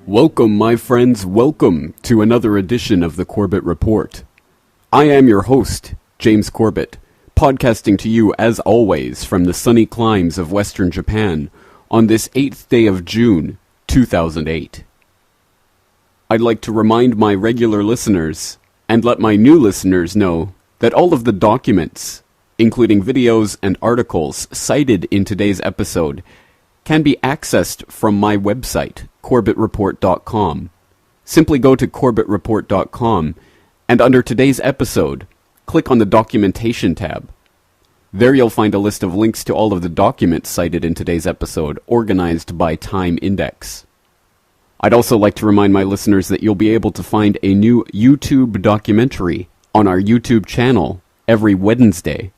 Welcome, my friends, welcome to another edition of the Corbett Report. I am your host, James Corbett, podcasting to you as always from the sunny climes of Western Japan on this 8th day of June, 2008. I'd like to remind my regular listeners, and let my new listeners know, that all of the documents, including videos and articles cited in today's episode, can be accessed from my website, corbettreport.com. Simply go to corbettreport.com and under today's episode, click on the Documentation tab. There you'll find a list of links to all of the documents cited in today's episode, organized by time index. I'd also like to remind my listeners that you'll be able to find a new YouTube documentary on our YouTube channel every Wednesday.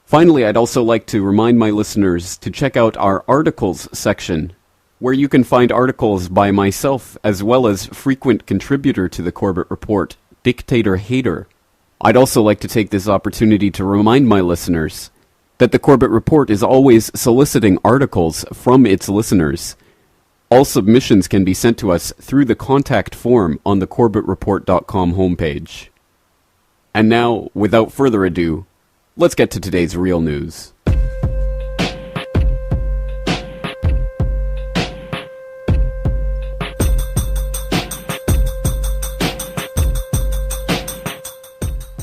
Finally, I'd also like to remind my listeners to check out our articles section, where you can find articles by myself as well as frequent contributor to the Corbett Report, Dictator Hater. I'd also like to take this opportunity to remind my listeners that the Corbett Report is always soliciting articles from its listeners. All submissions can be sent to us through the contact form on the corbettreport.com homepage. And now, without further ado, let's get to today's real news.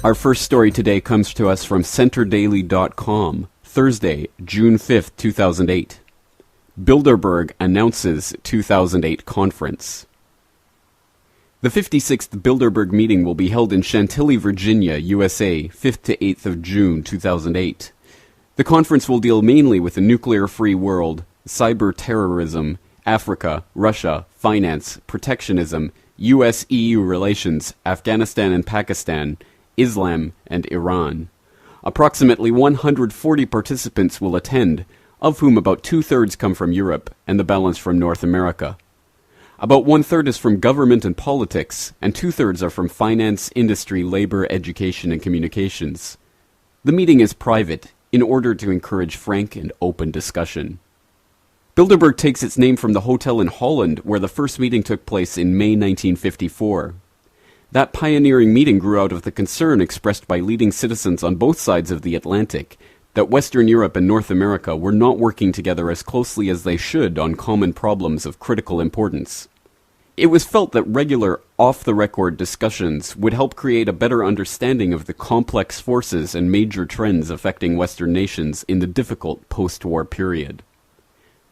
Our first story today comes to us from centerdaily.com, Thursday, June 5th, 2008. Bilderberg announces 2008 conference. The 56th Bilderberg meeting will be held in Chantilly, Virginia, USA, 5th to 8th of June 2008. The conference will deal mainly with a nuclear-free world, cyber-terrorism, Africa, Russia, finance, protectionism, US-EU relations, Afghanistan and Pakistan, Islam, and Iran. Approximately 140 participants will attend, of whom about two-thirds come from Europe and the balance from North America. About one-third is from government and politics, and two-thirds are from finance, industry, labor, education, and communications. The meeting is private, in order to encourage frank and open discussion. Bilderberg takes its name from the hotel in Holland where the first meeting took place in May 1954. That pioneering meeting grew out of the concern expressed by leading citizens on both sides of the Atlantic that Western Europe and North America were not working together as closely as they should on common problems of critical importance. It was felt that regular, off-the-record discussions would help create a better understanding of the complex forces and major trends affecting Western nations in the difficult post-war period.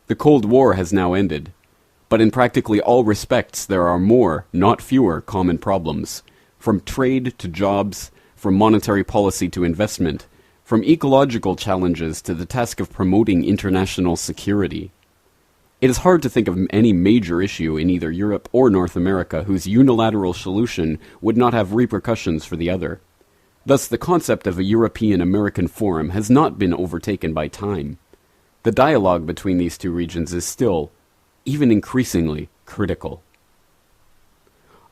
The Cold War has now ended, but in practically all respects there are more, not fewer, common problems, from trade to jobs, from monetary policy to investment, from ecological challenges to the task of promoting international security. It is hard to think of any major issue in either Europe or North America whose unilateral solution would not have repercussions for the other. Thus, the concept of a European-American forum has not been overtaken by time. The dialogue between these two regions is still, even increasingly, critical.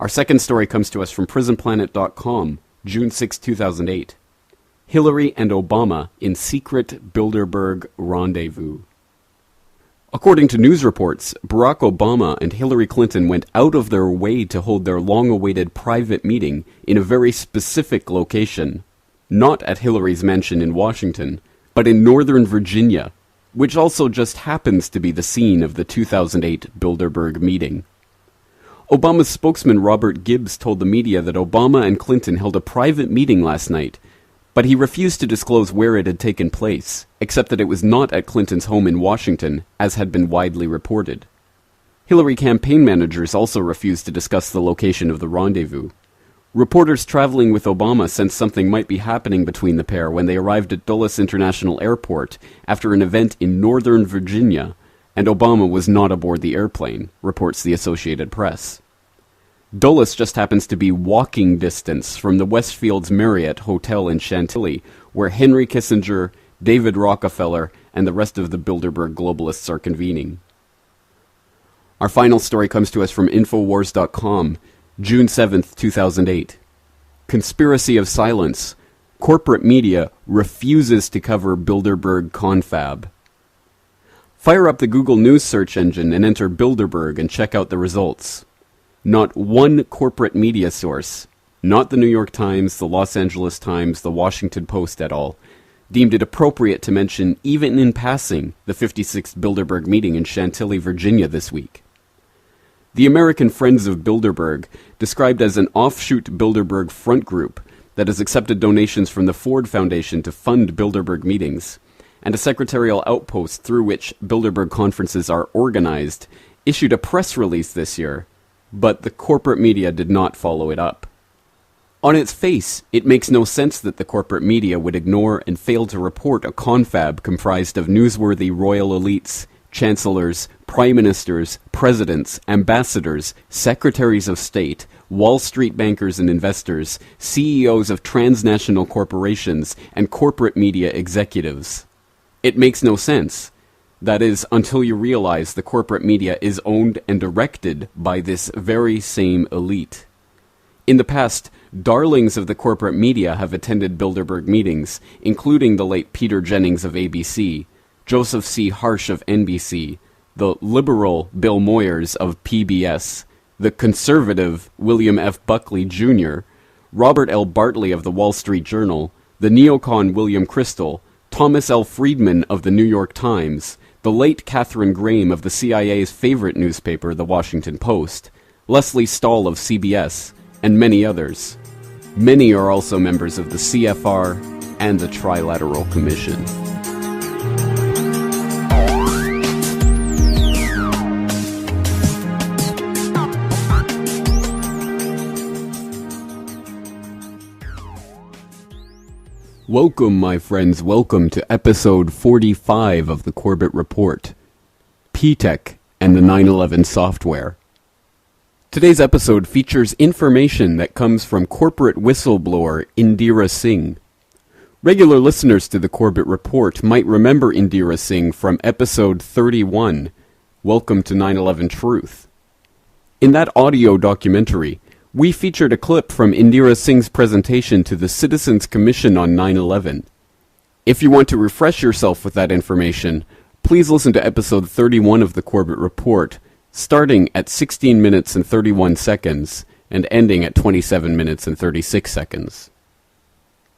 Our second story comes to us from prisonplanet.com, June 6, 2008. Hillary and Obama in secret Bilderberg rendezvous. According to news reports, Barack Obama and Hillary Clinton went out of their way to hold their long-awaited private meeting in a very specific location, not at Hillary's mansion in Washington, but in Northern Virginia, which also just happens to be the scene of the 2008 Bilderberg meeting. Obama's spokesman Robert Gibbs told the media that Obama and Clinton held a private meeting last night, but he refused to disclose where it had taken place, except that it was not at Clinton's home in Washington, as had been widely reported. Hillary campaign managers also refused to discuss the location of the rendezvous. Reporters traveling with Obama sensed something might be happening between the pair when they arrived at Dulles International Airport after an event in Northern Virginia, and Obama was not aboard the airplane, reports the Associated Press. Dulles just happens to be walking distance from the Westfields Marriott Hotel in Chantilly, where Henry Kissinger, David Rockefeller, and the rest of the Bilderberg globalists are convening. Our final story comes to us from Infowars.com, June 7th, 2008. Conspiracy of silence. Corporate media refuses to cover Bilderberg confab. Fire up the Google News search engine and enter Bilderberg and check out the results. Not one corporate media source, not the New York Times, the Los Angeles Times, the Washington Post et al., deemed it appropriate to mention, even in passing, the 56th Bilderberg meeting in Chantilly, Virginia this week. The American Friends of Bilderberg, described as an offshoot Bilderberg front group that has accepted donations from the Ford Foundation to fund Bilderberg meetings, and a secretarial outpost through which Bilderberg conferences are organized, issued a press release this year, but the corporate media did not follow it up. On its face, it makes no sense that the corporate media would ignore and fail to report a confab comprised of newsworthy royal elites, chancellors, prime ministers, presidents, ambassadors, secretaries of state, Wall Street bankers and investors, CEOs of transnational corporations, and corporate media executives. It makes no sense. That is, until you realize the corporate media is owned and directed by this very same elite. In the past, darlings of the corporate media have attended Bilderberg meetings, including the late Peter Jennings of ABC, Joseph C. Harsh of NBC, the liberal Bill Moyers of PBS, the conservative William F. Buckley Jr., Robert L. Bartley of the Wall Street Journal, the neocon William Kristol, Thomas L. Friedman of the New York Times, the late Katharine Graham of the CIA's favorite newspaper, The Washington Post, Leslie Stahl of CBS, and many others. Many are also members of the CFR and the Trilateral Commission. Welcome, my friends, welcome to episode 45 of the Corbett Report, Ptech and the 9/11 software. Today's episode features information that comes from corporate whistleblower Indira Singh. Regular listeners to the Corbett Report might remember Indira Singh from episode 31, Welcome to 9/11 Truth. In that audio documentary, we featured a clip from Indira Singh's presentation to the Citizens Commission on 9/11. If you want to refresh yourself with that information, please listen to episode 31 of the Corbett Report, starting at 16 minutes and 31 seconds and ending at 27 minutes and 36 seconds.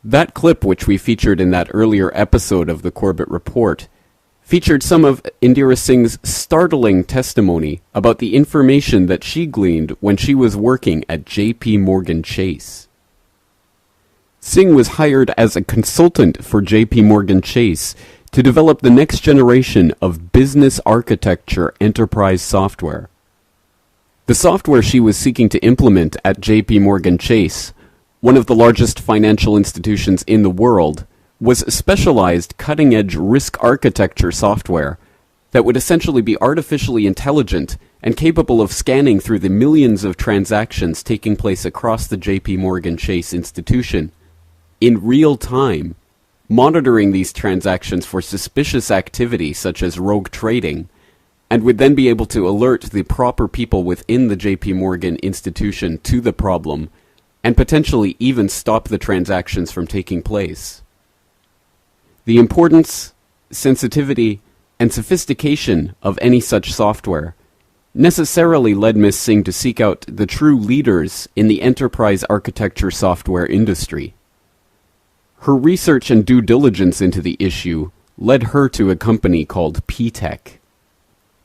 That clip, which we featured in that earlier episode of the Corbett Report, featured some of Indira Singh's startling testimony about the information that she gleaned when she was working at J.P. Morgan Chase. Singh was hired as a consultant for J.P. Morgan Chase to develop the next generation of business architecture enterprise software. The software she was seeking to implement at J.P. Morgan Chase, one of the largest financial institutions in the world, was specialized cutting-edge risk architecture software that would essentially be artificially intelligent and capable of scanning through the millions of transactions taking place across the J.P. Morgan Chase institution in real time, monitoring these transactions for suspicious activity such as rogue trading, and would then be able to alert the proper people within the JP Morgan institution to the problem, and potentially even stop the transactions from taking place. The importance, sensitivity, and sophistication of any such software necessarily led Ms. Singh to seek out the true leaders in the enterprise architecture software industry. Her research and due diligence into the issue led her to a company called Ptech.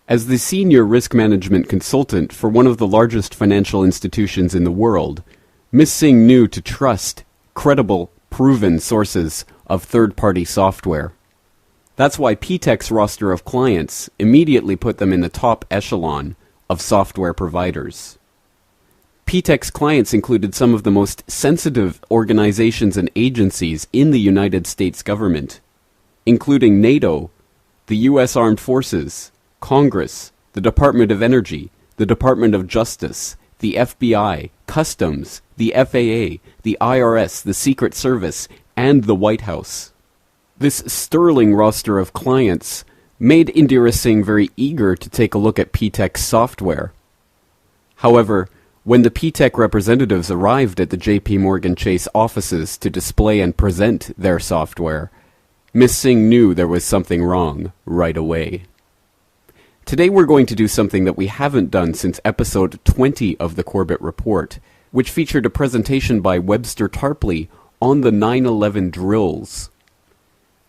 As the senior risk management consultant for one of the largest financial institutions in the world, Ms. Singh knew to trust credible, proven sources of third-party software. That's why Ptech's roster of clients immediately put them in the top echelon of software providers. Ptech's clients included some of the most sensitive organizations and agencies in the United States government, including NATO, the U.S. Armed Forces, Congress, the Department of Energy, the Department of Justice, the FBI, Customs, the FAA, the IRS, the Secret Service, and the White House. This sterling roster of clients made Indira Singh very eager to take a look at Ptech's software. However, when the Ptech representatives arrived at the J.P. Morgan Chase offices to display and present their software, Ms. Singh knew there was something wrong right away. Today we're going to do something that we haven't done since episode 20 of the Corbett Report, which featured a presentation by Webster Tarpley on the 9/11 drills.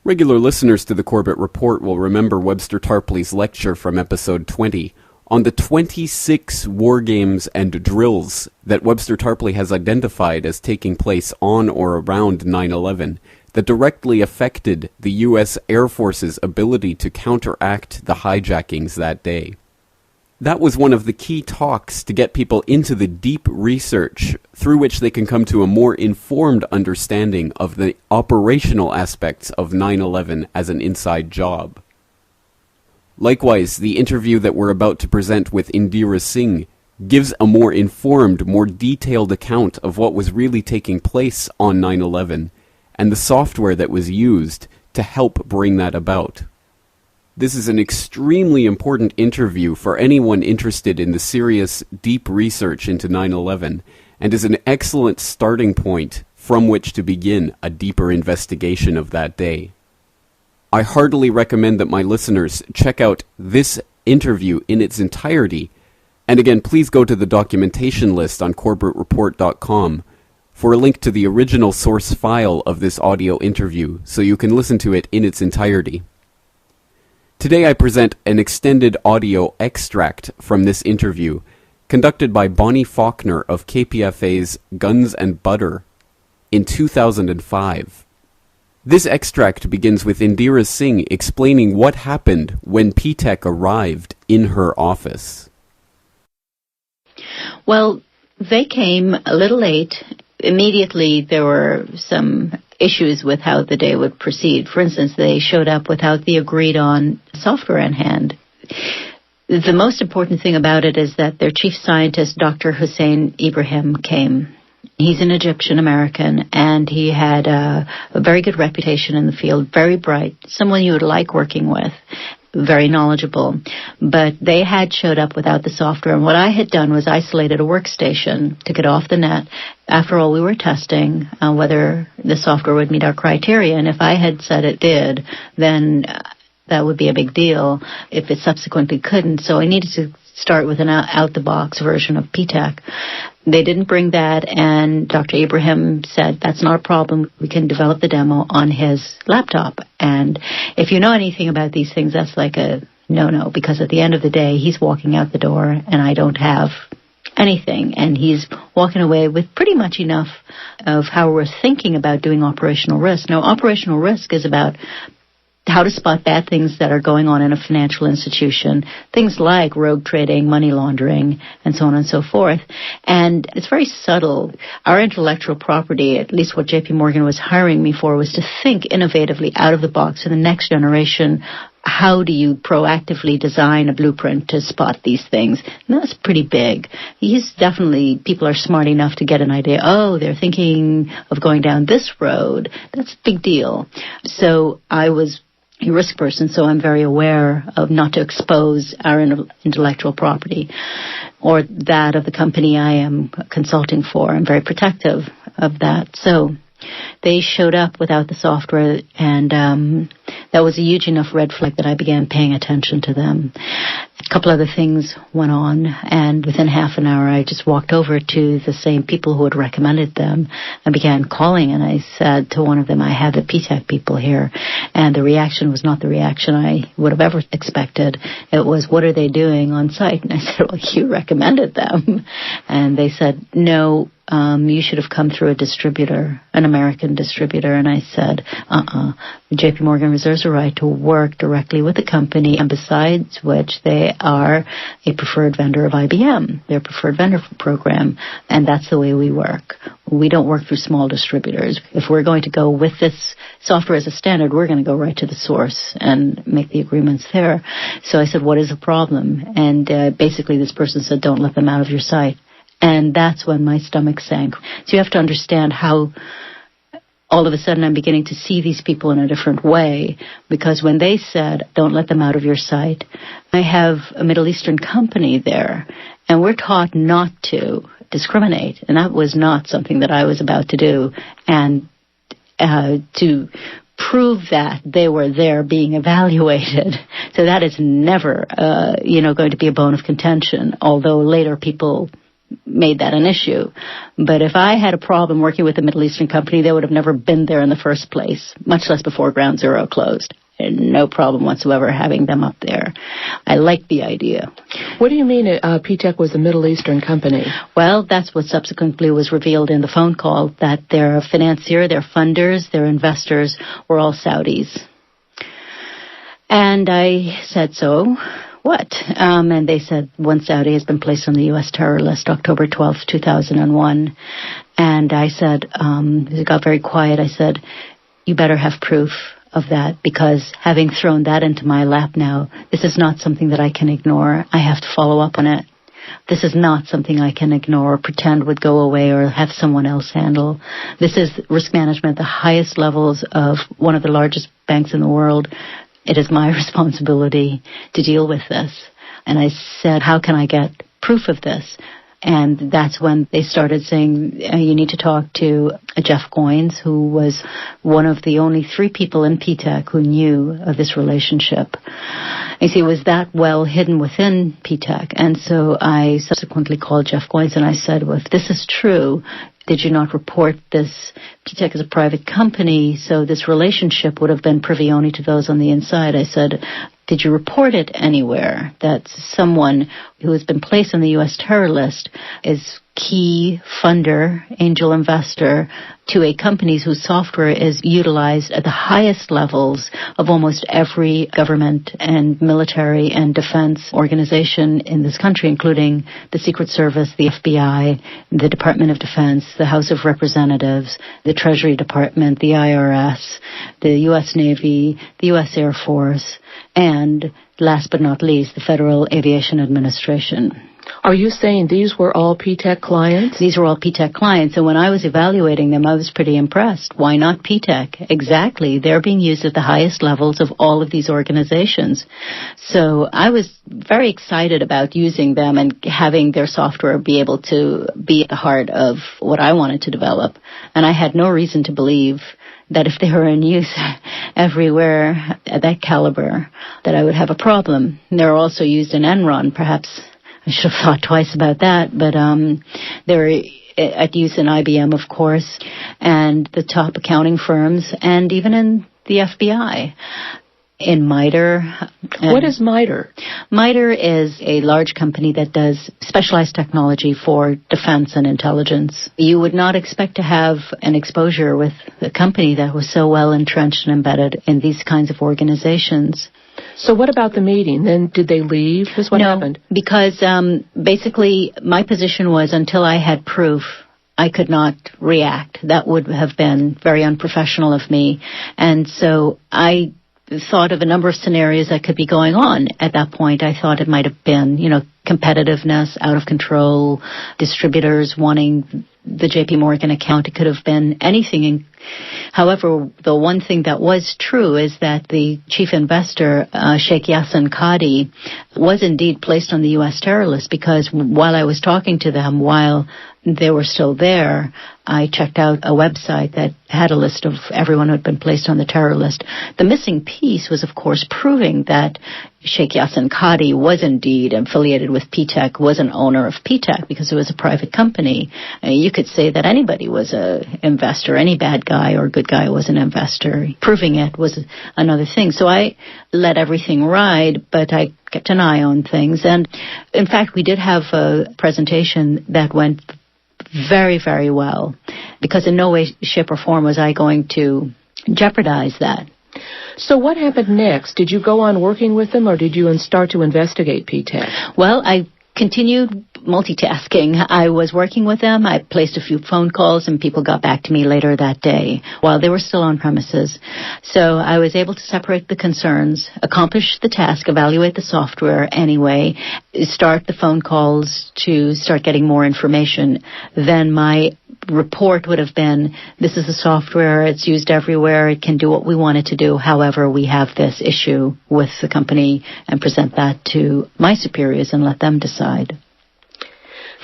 Regular listeners to the Corbett Report will remember Webster Tarpley's lecture from episode 20 on the 26 war games and drills that Webster Tarpley has identified as taking place on or around 9/11 that directly affected the U.S. Air Force's ability to counteract the hijackings that day. That was one of the key talks to get people into the deep research through which they can come to a more informed understanding of the operational aspects of 9/11 as an inside job. Likewise, the interview that we're about to present with Indira Singh gives a more informed, more detailed account of what was really taking place on 9/11 and the software that was used to help bring that about. This is an extremely important interview for anyone interested in the serious, deep research into 9/11 and is an excellent starting point from which to begin a deeper investigation of that day. I heartily recommend that my listeners check out this interview in its entirety, and again, please go to the documentation list on CorbettReport.com for a link to the original source file of this audio interview so you can listen to it in its entirety. Today I present an extended audio extract from this interview, conducted by Bonnie Faulkner of KPFA's Guns and Butter in 2005. This extract begins with Indira Singh explaining what happened when Ptech arrived in her office. Well, they came a little late. Immediately there were some issues with how the day would proceed. For instance, they showed up without the agreed-on software in hand. The most important thing about it is that their chief scientist, Dr. Hussein Ibrahim, came. He's an Egyptian-American, and he had a very good reputation in the field, very bright, someone you would like working with, very knowledgeable. But they had showed up without the software, and what I had done was isolated a workstation, took it off the net. After all, we were testing whether the software would meet our criteria, and if I had said it did, then that would be a big deal if it subsequently couldn't. So I needed to start with an out-the-box version of Ptech. They didn't bring that, and Dr. Ibrahim said, that's not a problem. We can develop the demo on his laptop. And if you know anything about these things, that's like a no-no, because at the end of the day, he's walking out the door, and I don't have anything. And he's walking away with pretty much enough of how we're thinking about doing operational risk. Now, operational risk is about how to spot bad things that are going on in a financial institution, things like rogue trading, money laundering, and so on and so forth. And it's very subtle. Our intellectual property, at least what JP Morgan was hiring me for, was to think innovatively out of the box for the next generation. How do you proactively design a blueprint to spot these things? And that's pretty big. People are smart enough to get an idea, oh, they're thinking of going down this road. That's a big deal. So I was a risk person, so I'm very aware of not to expose our intellectual property or that of the company I am consulting for. I'm very protective of that. So they showed up without the software, and that was a huge enough red flag that I began paying attention to them. A couple other things went on, and within half an hour I just walked over to the same people who had recommended them and began calling, and I said to one of them, I have the Ptech people here. And the reaction was not the reaction I would have ever expected. It was, what are they doing on site? And I said, well, you recommended them. And they said, no, you should have come through a distributor, an American distributor. And I said, JP Morgan reserves a right to work directly with the company, and besides which they are a preferred vendor of IBM. They're a preferred vendor program, and that's the way we work. We don't work through small distributors. If we're going to go with this software as a standard, we're going to go right to the source and make the agreements there. So I said, what is the problem? And basically this person said, don't let them out of your sight. And that's when my stomach sank. So you have to understand how all of a sudden I'm beginning to see these people in a different way, because when they said, don't let them out of your sight, I have a Middle Eastern company there, and we're taught not to discriminate, and that was not something that I was about to do. And to prove that they were there being evaluated. So that is never, going to be a bone of contention, although later people made that an issue. But if I had a problem working with a Middle Eastern company, they would have never been there in the first place, much less before Ground Zero closed. And no problem whatsoever having them up there. I like the idea. What do you mean Ptech was a Middle Eastern company? Well, that's what subsequently was revealed in the phone call, that their financier, their funders, their investors were all Saudis. And I said, so what? And they said one Saudi has been placed on the U.S. terror list October 12th, 2001. And I said, it got very quiet. I said, you better have proof of that, because having thrown that into my lap now, this is not something that I can ignore. I have to follow up on it. This is not something I can ignore or pretend would go away or have someone else handle. This is risk management at the highest levels of one of the largest banks in the world. It is my responsibility to deal with this. And I said, how can I get proof of this? And that's when they started saying, you need to talk to Jeff Goins, who was one of the only 3 people in Ptech who knew of this relationship. You see, it was that well hidden within Ptech. And so I subsequently called Jeff Goins and I said, well, if this is true, did you not report this? Ptech is a private company, so this relationship would have been privy only to those on the inside. I said, did you report it anywhere that someone who has been placed on the U.S. terror list is key funder, angel investor to a company whose software is utilized at the highest levels of almost every government and military and defense organization in this country, including the Secret Service, the FBI, the Department of Defense, the House of Representatives, the Treasury Department, the IRS, the U.S. Navy, the U.S. Air Force, and last but not least, the Federal Aviation Administration. Are you saying these were all Ptech clients? These were all Ptech clients, and when I was evaluating them, I was pretty impressed. Why not Ptech? Exactly. They're being used at the highest levels of all of these organizations. So I was very excited about using them and having their software be able to be at the heart of what I wanted to develop. And I had no reason to believe that if they were in use everywhere at that caliber, that I would have a problem. And they're also used in Enron. Perhaps I should have thought twice about that, but they're at use in IBM, of course, and the top accounting firms, and even in the FBI. In MITRE. What is MITRE? MITRE is a large company that does specialized technology for defense and intelligence. You would not expect to have an exposure with a company that was so well entrenched and embedded in these kinds of organizations. So what about the meeting? Then did they leave? What happened? Because basically my position was until I had proof, I could not react. That would have been very unprofessional of me. And so I thought of a number of scenarios that could be going on. At that point, I thought it might have been, competitiveness, out of control, distributors wanting the JP Morgan account. It could have been anything. However, the one thing that was true is that the chief investor, Sheikh Yassin Qadi, was indeed placed on the U.S. terror list, because while I was talking to them, while they were still there, I checked out a website that had a list of everyone who had been placed on the terror list. The missing piece was, of course, proving that Sheikh Yassin Qadi was indeed affiliated with Ptech, was an owner of Ptech, because it was a private company. You could say that anybody was an investor, any bad guy or good guy was an investor. Proving it was another thing. So I let everything ride, but I kept an eye on things. And in fact, we did have a presentation that went very, very well, because in no way, shape, or form was I going to jeopardize that. So what happened next? Did you go on working with them, or did you start to investigate Ptech? Well, I continued multitasking. I was working with them. I placed a few phone calls, and people got back to me later that day while they were still on premises. So I was able to separate the concerns, accomplish the task, evaluate the software anyway, start the phone calls to start getting more information. Then my report would have been, this is the software, it's used everywhere, it can do what we want it to do. However, we have this issue with the company, and present that to my superiors and let them decide.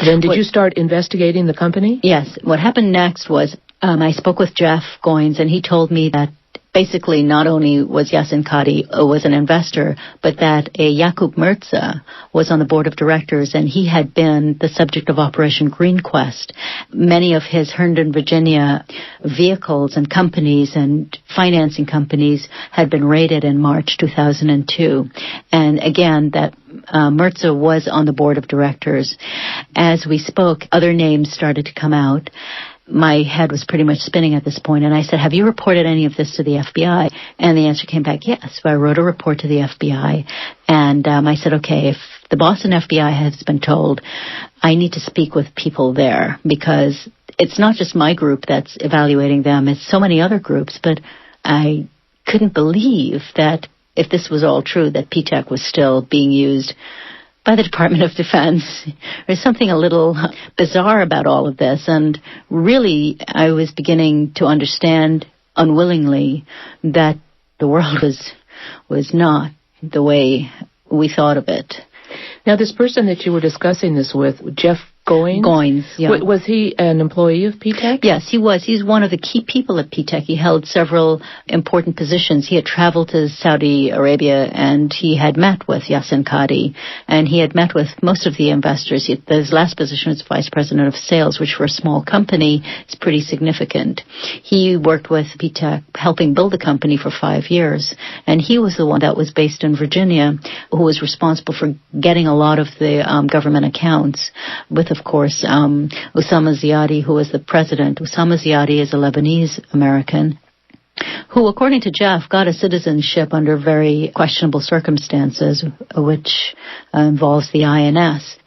Then did you start investigating the company? Yes. What happened next was I spoke with Jeff Goins, and he told me that basically not only was Yassin Qadi was an investor, but that a Yakub Mirza was on the board of directors, and he had been the subject of Operation Green Quest. Many of his Herndon, Virginia vehicles and companies and financing companies had been raided in March 2002. And again, that Mirza was on the board of directors. As we spoke, other names started to come out. My head was pretty much spinning at this point, and I said, have you reported any of this to the FBI? And the answer came back, yes. So I wrote a report to the FBI, and I said, okay, if the Boston FBI has been told, I need to speak with people there, because it's not just my group that's evaluating them, it's so many other groups, but I couldn't believe that if this was all true, that Ptech was still being used by the Department of Defense. There's something a little bizarre about all of this, and really I was beginning to understand unwillingly that the world was not the way we thought of it. Now, this person that you were discussing this with, Jeff Goins? Goins, yeah. Was he an employee of Ptech? Yes, he was. He's one of the key people at Ptech. He held several important positions. He had traveled to Saudi Arabia, and he had met with Yassin Qadi, and he had met with most of the investors. His last position was vice president of sales, which for a small company is pretty significant. He worked with Ptech, helping build the company for 5 years, and he was the one that was based in Virginia, who was responsible for getting a lot of the government accounts with, of course, Osama Ziadi, who was the president. Osama Ziadi is a Lebanese-American who, according to Jeff, got a citizenship under very questionable circumstances, which involves the INS.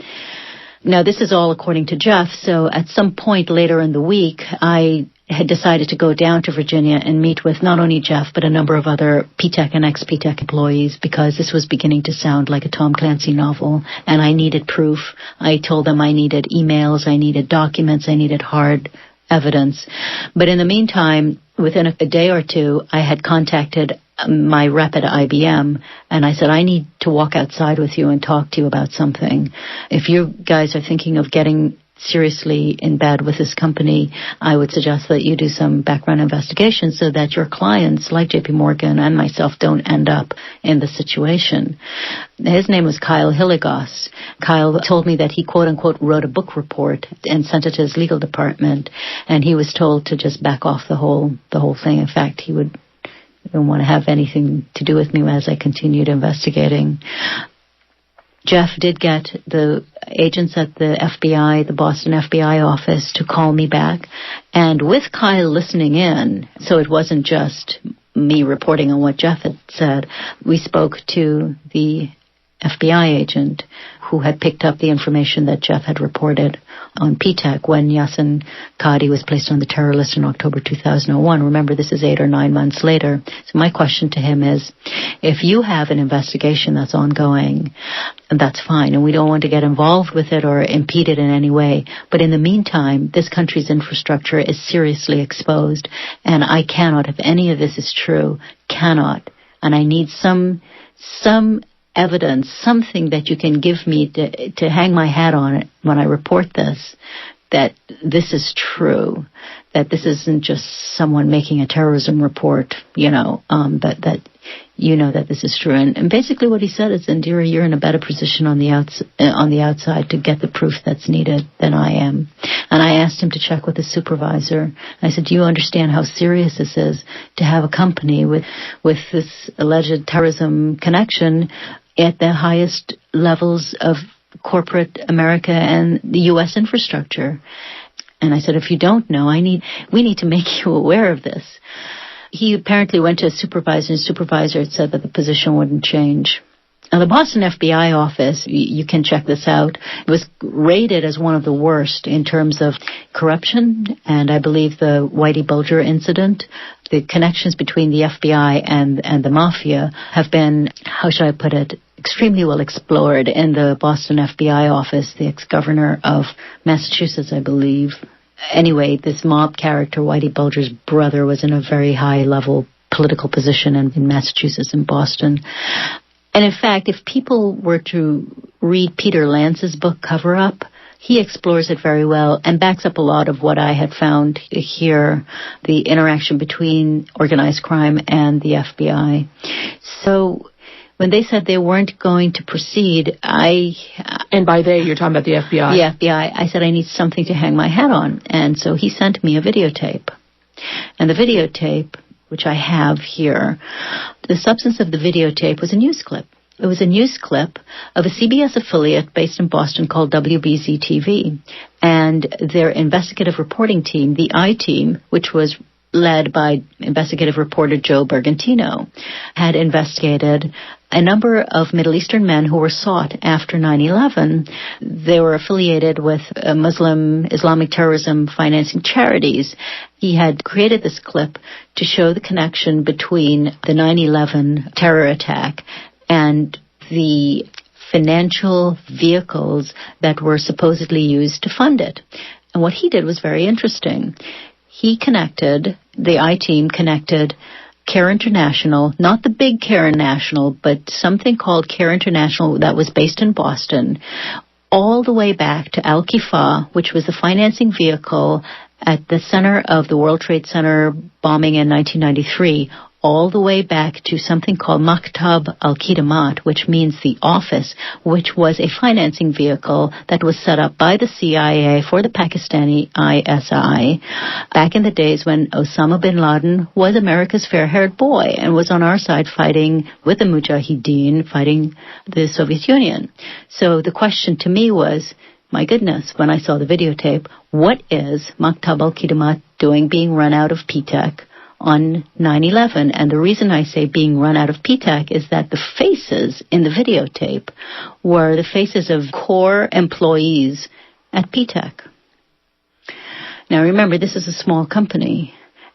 Now, this is all according to Jeff, so at some point later in the week, I had decided to go down to Virginia and meet with not only Jeff, but a number of other Ptech and ex-Ptech employees, because this was beginning to sound like a Tom Clancy novel, and I needed proof. I told them I needed emails, I needed documents, I needed hard evidence. But in the meantime, within a day or two, I had contacted my rep at IBM, and I said, I need to walk outside with you and talk to you about something. If you guys are thinking of getting seriously in bed with this company, I would suggest that you do some background investigation so that your clients, like JP Morgan and myself, don't end up in the situation. His name was Kyle Hilligos. Kyle told me that he, quote-unquote, wrote a book report and sent it to his legal department, and he was told to just back off the whole thing. In fact, he would don't want to have anything to do with me as I continued investigating. Jeff did get the agents at the FBI, the Boston FBI office, to call me back. And with Kyle listening in, so it wasn't just me reporting on what Jeff had said, we spoke to the FBI agent who had picked up the information that Jeff had reported on Ptech when Yassin Qadi was placed on the terror list in October 2001. Remember, this is 8 or 9 months later. So my question to him is, if you have an investigation that's ongoing, that's fine, and we don't want to get involved with it or impede it in any way. But in the meantime, this country's infrastructure is seriously exposed, and I cannot, if any of this is true, cannot, and I need some evidence, something that you can give me to hang my hat on it when I report this, that this is true, that this isn't just someone making a terrorism report, that you know that this is true. And basically what he said is, Indira, you're in a better position on the outside to get the proof that's needed than I am. And I asked him to check with his supervisor. I said, do you understand how serious this is to have a company with this alleged terrorism connection at the highest levels of corporate America and the U.S. infrastructure? And I said, if you don't know, we need to make you aware of this. He apparently went to a supervisor, and the supervisor had said that the position wouldn't change. Now, the Boston FBI office, you can check this out, was rated as one of the worst in terms of corruption, and I believe the Whitey Bulger incident, the connections between the FBI and the mafia have been, how should I put it, extremely well explored in the Boston FBI office. The ex-governor of Massachusetts, I believe. Anyway, this mob character, Whitey Bulger's brother, was in a very high-level political position in Massachusetts and Boston. And in fact, if people were to read Peter Lance's book, Cover Up, He explores it very well and backs up a lot of what I had found here, the interaction between organized crime and the FBI. So when they said they weren't going to proceed, And by they, you're talking about the FBI? The FBI, I said I need something to hang my hat on. And so he sent me a videotape. And the videotape, which I have here, the substance of the videotape was a news clip. It was a news clip of a CBS affiliate based in Boston called WBZ-TV. And their investigative reporting team, the I-Team, which was led by investigative reporter Joe Bergantino, had investigated a number of Middle Eastern men who were sought after 9/11. They were affiliated with Muslim Islamic terrorism financing charities. He had created this clip to show the connection between the 9/11 terror attack and the financial vehicles that were supposedly used to fund it. And what he did was very interesting. The I-Team connected Care International, not the big Care International, but something called Care International that was based in Boston, all the way back to Al-Qifa, which was the financing vehicle at the center of the World Trade Center bombing in 1993, all the way back to something called Maktab al-Khidmat, which means the office, which was a financing vehicle that was set up by the CIA for the Pakistani ISI back in the days when Osama bin Laden was America's fair-haired boy and was on our side fighting with the Mujahideen, fighting the Soviet Union. So the question to me was, my goodness, when I saw the videotape, what is Maktab al-Khidmat doing being run out of Ptech on 9/11? And the reason I say being run out of Ptech is that the faces in the videotape were the faces of core employees at Ptech. Now remember, this is a small company.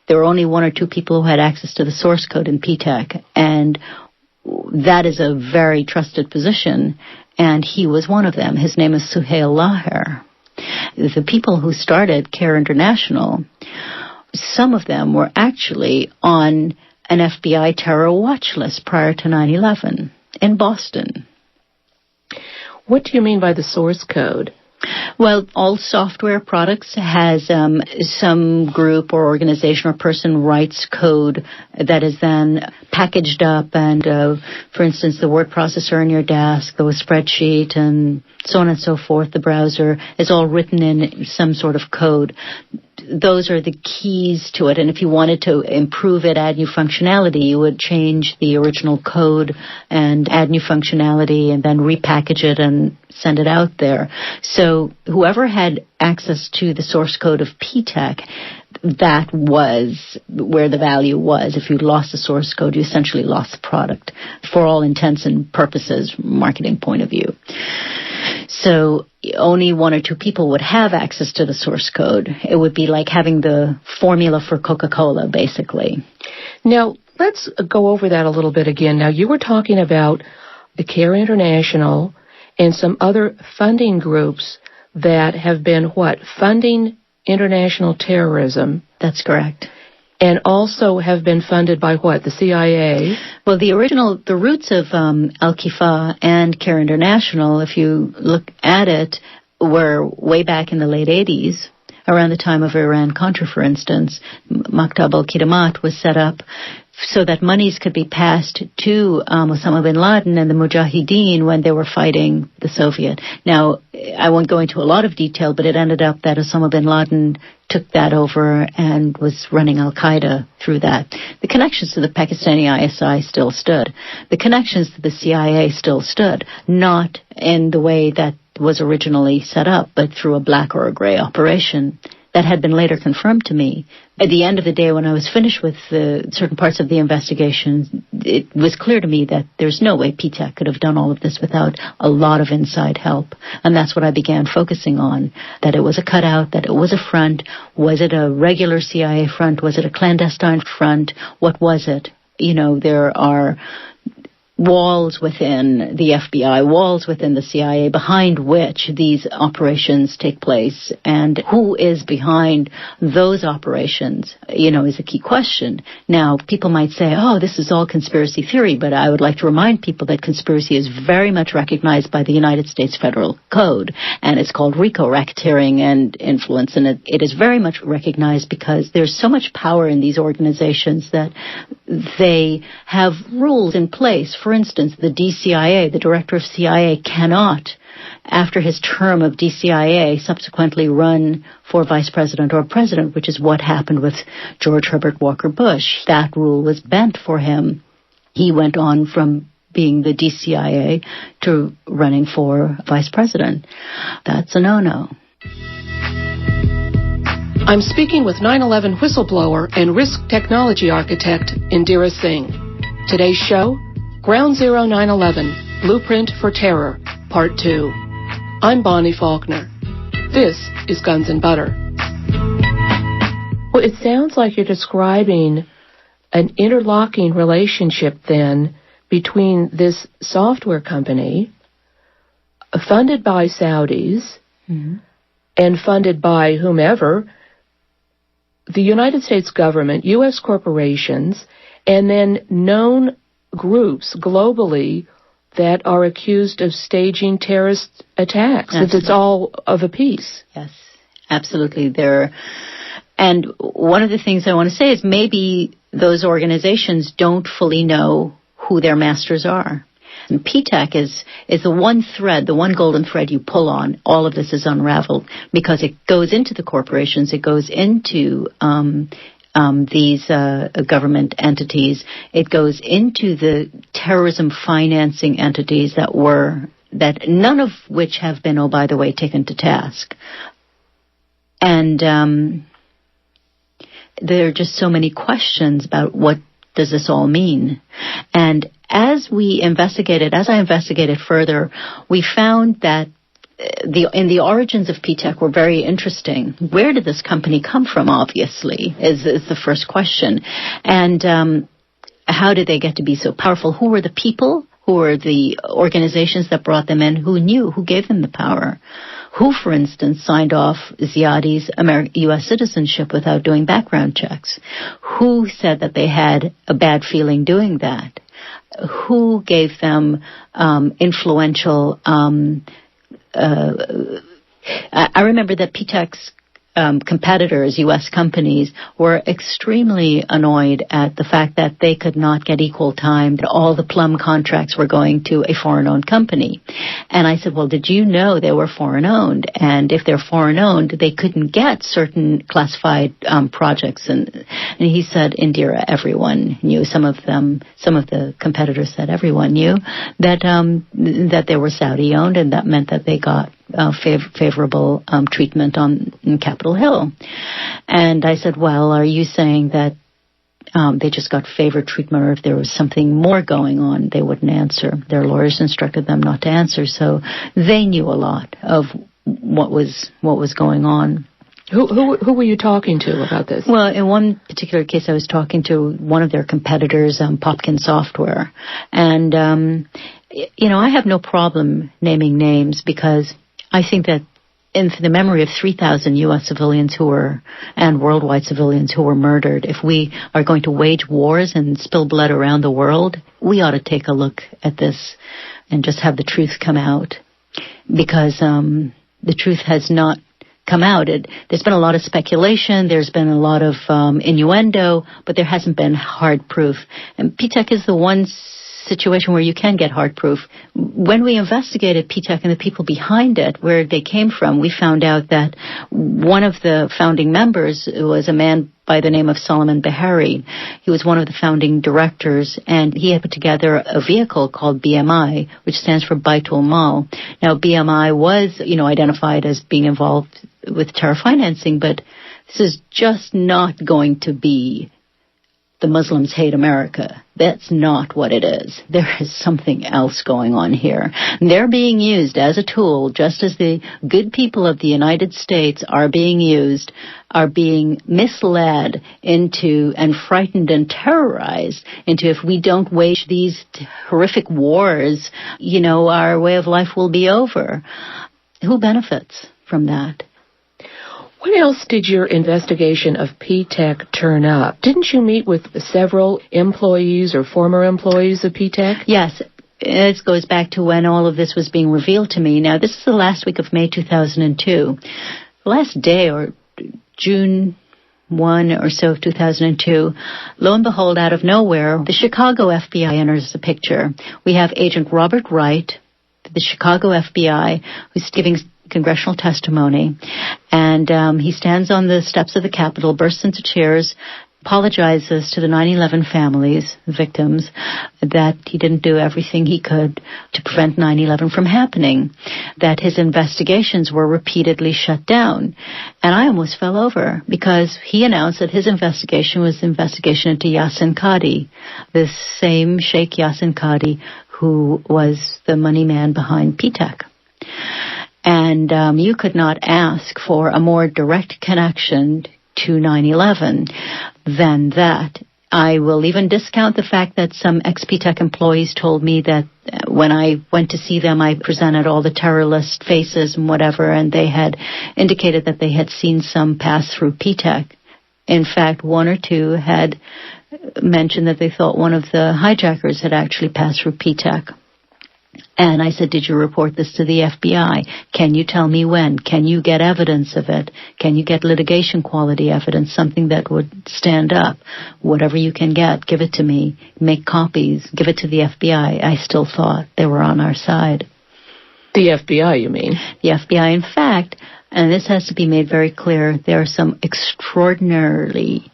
There were only one or two people who had access to the source code in Ptech, and that is a very trusted position, and he was one of them. His name is Suhail Laher. The people who started Care International, some of them were actually on an FBI terror watch list prior to 9/11 in Boston. What do you mean by the source code? Well, all software products has some group or organization or person writes code that is then packaged up, and for instance, the word processor in your desk, the spreadsheet, and so on and so forth, the browser, is all written in some sort of code. Those are the keys to it, and if you wanted to improve it, add new functionality, you would change the original code and add new functionality and then repackage it and send it out there. So whoever had access to the source code of Ptech, that was where the value was. If you lost the source code, you essentially lost the product for all intents and purposes, marketing point of view. So only one or two people would have access to the source code. It would be like having the formula for Coca-Cola, basically. Now, let's go over that a little bit again. Now, you were talking about the Care International and some other funding groups that have been, funding international terrorism. That's correct. And also have been funded by the CIA? Well, the roots of Al-Qifa and Care International, if you look at it, were way back in the late 80s, around the time of Iran-Contra, for instance. Maktab al-Khidmat was set up so that monies could be passed to Osama bin Laden and the Mujahideen when they were fighting the Soviet. Now, I won't go into a lot of detail, but it ended up that Osama bin Laden took that over and was running Al-Qaeda through that. The connections to the Pakistani ISI still stood. The connections to the CIA still stood, not in the way that was originally set up, but through a black or a gray operation that had been later confirmed to me. At the end of the day, when I was finished with certain parts of the investigation, it was clear to me that there's no way Ptech could have done all of this without a lot of inside help. And that's what I began focusing on, that it was a cutout, that it was a front. Was it a regular CIA front? Was it a clandestine front? What was it? There are walls within the FBI, walls within the CIA, behind which these operations take place, and who is behind those operations, is a key question. Now, people might say, oh, this is all conspiracy theory, but I would like to remind people that conspiracy is very much recognized by the United States Federal Code, and it's called RICO, racketeering and influence, and it is very much recognized because there's so much power in these organizations that they have rules in place. For instance, the DCIA, the director of CIA, cannot, after his term of DCIA, subsequently run for vice president or president, which is what happened with George Herbert Walker Bush. That rule was bent for him. He went on from being the DCIA to running for vice president. That's a no-no. I'm speaking with 9/11 whistleblower and risk technology architect Indira Singh. Today's show, Ground Zero 9/11, Blueprint for Terror, Part 2. I'm Bonnie Faulkner. This is Guns and Butter. Well, it sounds like you're describing an interlocking relationship then between this software company funded by Saudis and funded by whomever, the United States government, U.S. corporations, and then known groups globally that are accused of staging terrorist attacks. It's all of a piece. Yes, absolutely. And one of the things I want to say is maybe those organizations don't fully know who their masters are. And Ptech is the one thread, the one golden thread you pull on. All of this is unraveled because it goes into the corporations, it goes into these government entities, it goes into the terrorism financing entities that none of which have been, oh, by the way, taken to task. And there are just so many questions about what does this all mean? And as I investigated further, we found that the origins of Ptech were very interesting. Where did this company come from, obviously, is the first question. And how did they get to be so powerful? Who were the people? Who were the organizations that brought them in? Who knew? Who gave them the power? Who, for instance, signed off Ziadi's U.S. citizenship without doing background checks? Who said that they had a bad feeling doing that? Who gave them influential... I remember that Ptech's competitors, U.S. companies, were extremely annoyed at the fact that they could not get equal time, that all the plum contracts were going to a foreign-owned company. And I said, well, did you know they were foreign-owned? And if they're foreign-owned, they couldn't get certain classified projects. And he said, Indira, everyone knew. Some of the competitors said everyone knew that they were Saudi-owned, and that meant that they got favorable treatment in Capitol Hill. And I said, well, are you saying that they just got favored treatment, or if there was something more going on, they wouldn't answer? Their lawyers instructed them not to answer, so they knew a lot of what was going on. Who were you talking to about this? Well, in one particular case, I was talking to one of their competitors, Popkin Software. And, I have no problem naming names because I think that in the memory of 3,000 U.S. civilians and worldwide civilians who were murdered, if we are going to wage wars and spill blood around the world, we ought to take a look at this and just have the truth come out. Because the truth has not come out. There's been a lot of speculation, there's been a lot of innuendo, but there hasn't been hard proof. And Ptech is the one situation where you can get hard proof. When we investigated Ptech and the people behind it, where they came from, we found out that one of the founding members was a man by the name of Solomon Bahari. He was one of the founding directors, and he had put together a vehicle called BMI, which stands for Baitul Mal. Now, BMI was, identified as being involved with terror financing, but this is just not going to be the Muslims hate America. That's not what it is. There is something else going on here. They're being used as a tool, just as the good people of the United States are being used, are being misled into and frightened and terrorized into, if we don't wage these horrific wars, our way of life will be over. Who benefits from that? What else did your investigation of Ptech turn up? Didn't you meet with several employees or former employees of Ptech? Yes. It goes back to when all of this was being revealed to me. Now, this is the last week of May 2002. The last day, or June 1 or so of 2002, lo and behold, out of nowhere, the Chicago FBI enters the picture. We have Agent Robert Wright, the Chicago FBI, who's giving congressional testimony, and he stands on the steps of the Capitol, bursts into tears, apologizes to the 9/11 families, the victims, that he didn't do everything he could to prevent 9/11 from happening, that his investigations were repeatedly shut down. And I almost fell over, because he announced that his investigation was the investigation into Yasin Qadi, this same Sheikh Yasin Qadi who was the money man behind Ptech. And you could not ask for a more direct connection to 9/11 than that. I will even discount the fact that some ex-Ptech employees told me that when I went to see them, I presented all the terror list faces and whatever, and they had indicated that they had seen some pass through Ptech. In fact, one or two had mentioned that they thought one of the hijackers had actually passed through Ptech. And I said, did you report this to the FBI? Can you tell me when? Can you get evidence of it? Can you get litigation quality evidence, something that would stand up? Whatever you can get, give it to me. Make copies. Give it to the FBI. I still thought they were on our side. The FBI, you mean? The FBI, in fact, and this has to be made very clear, there are some extraordinarily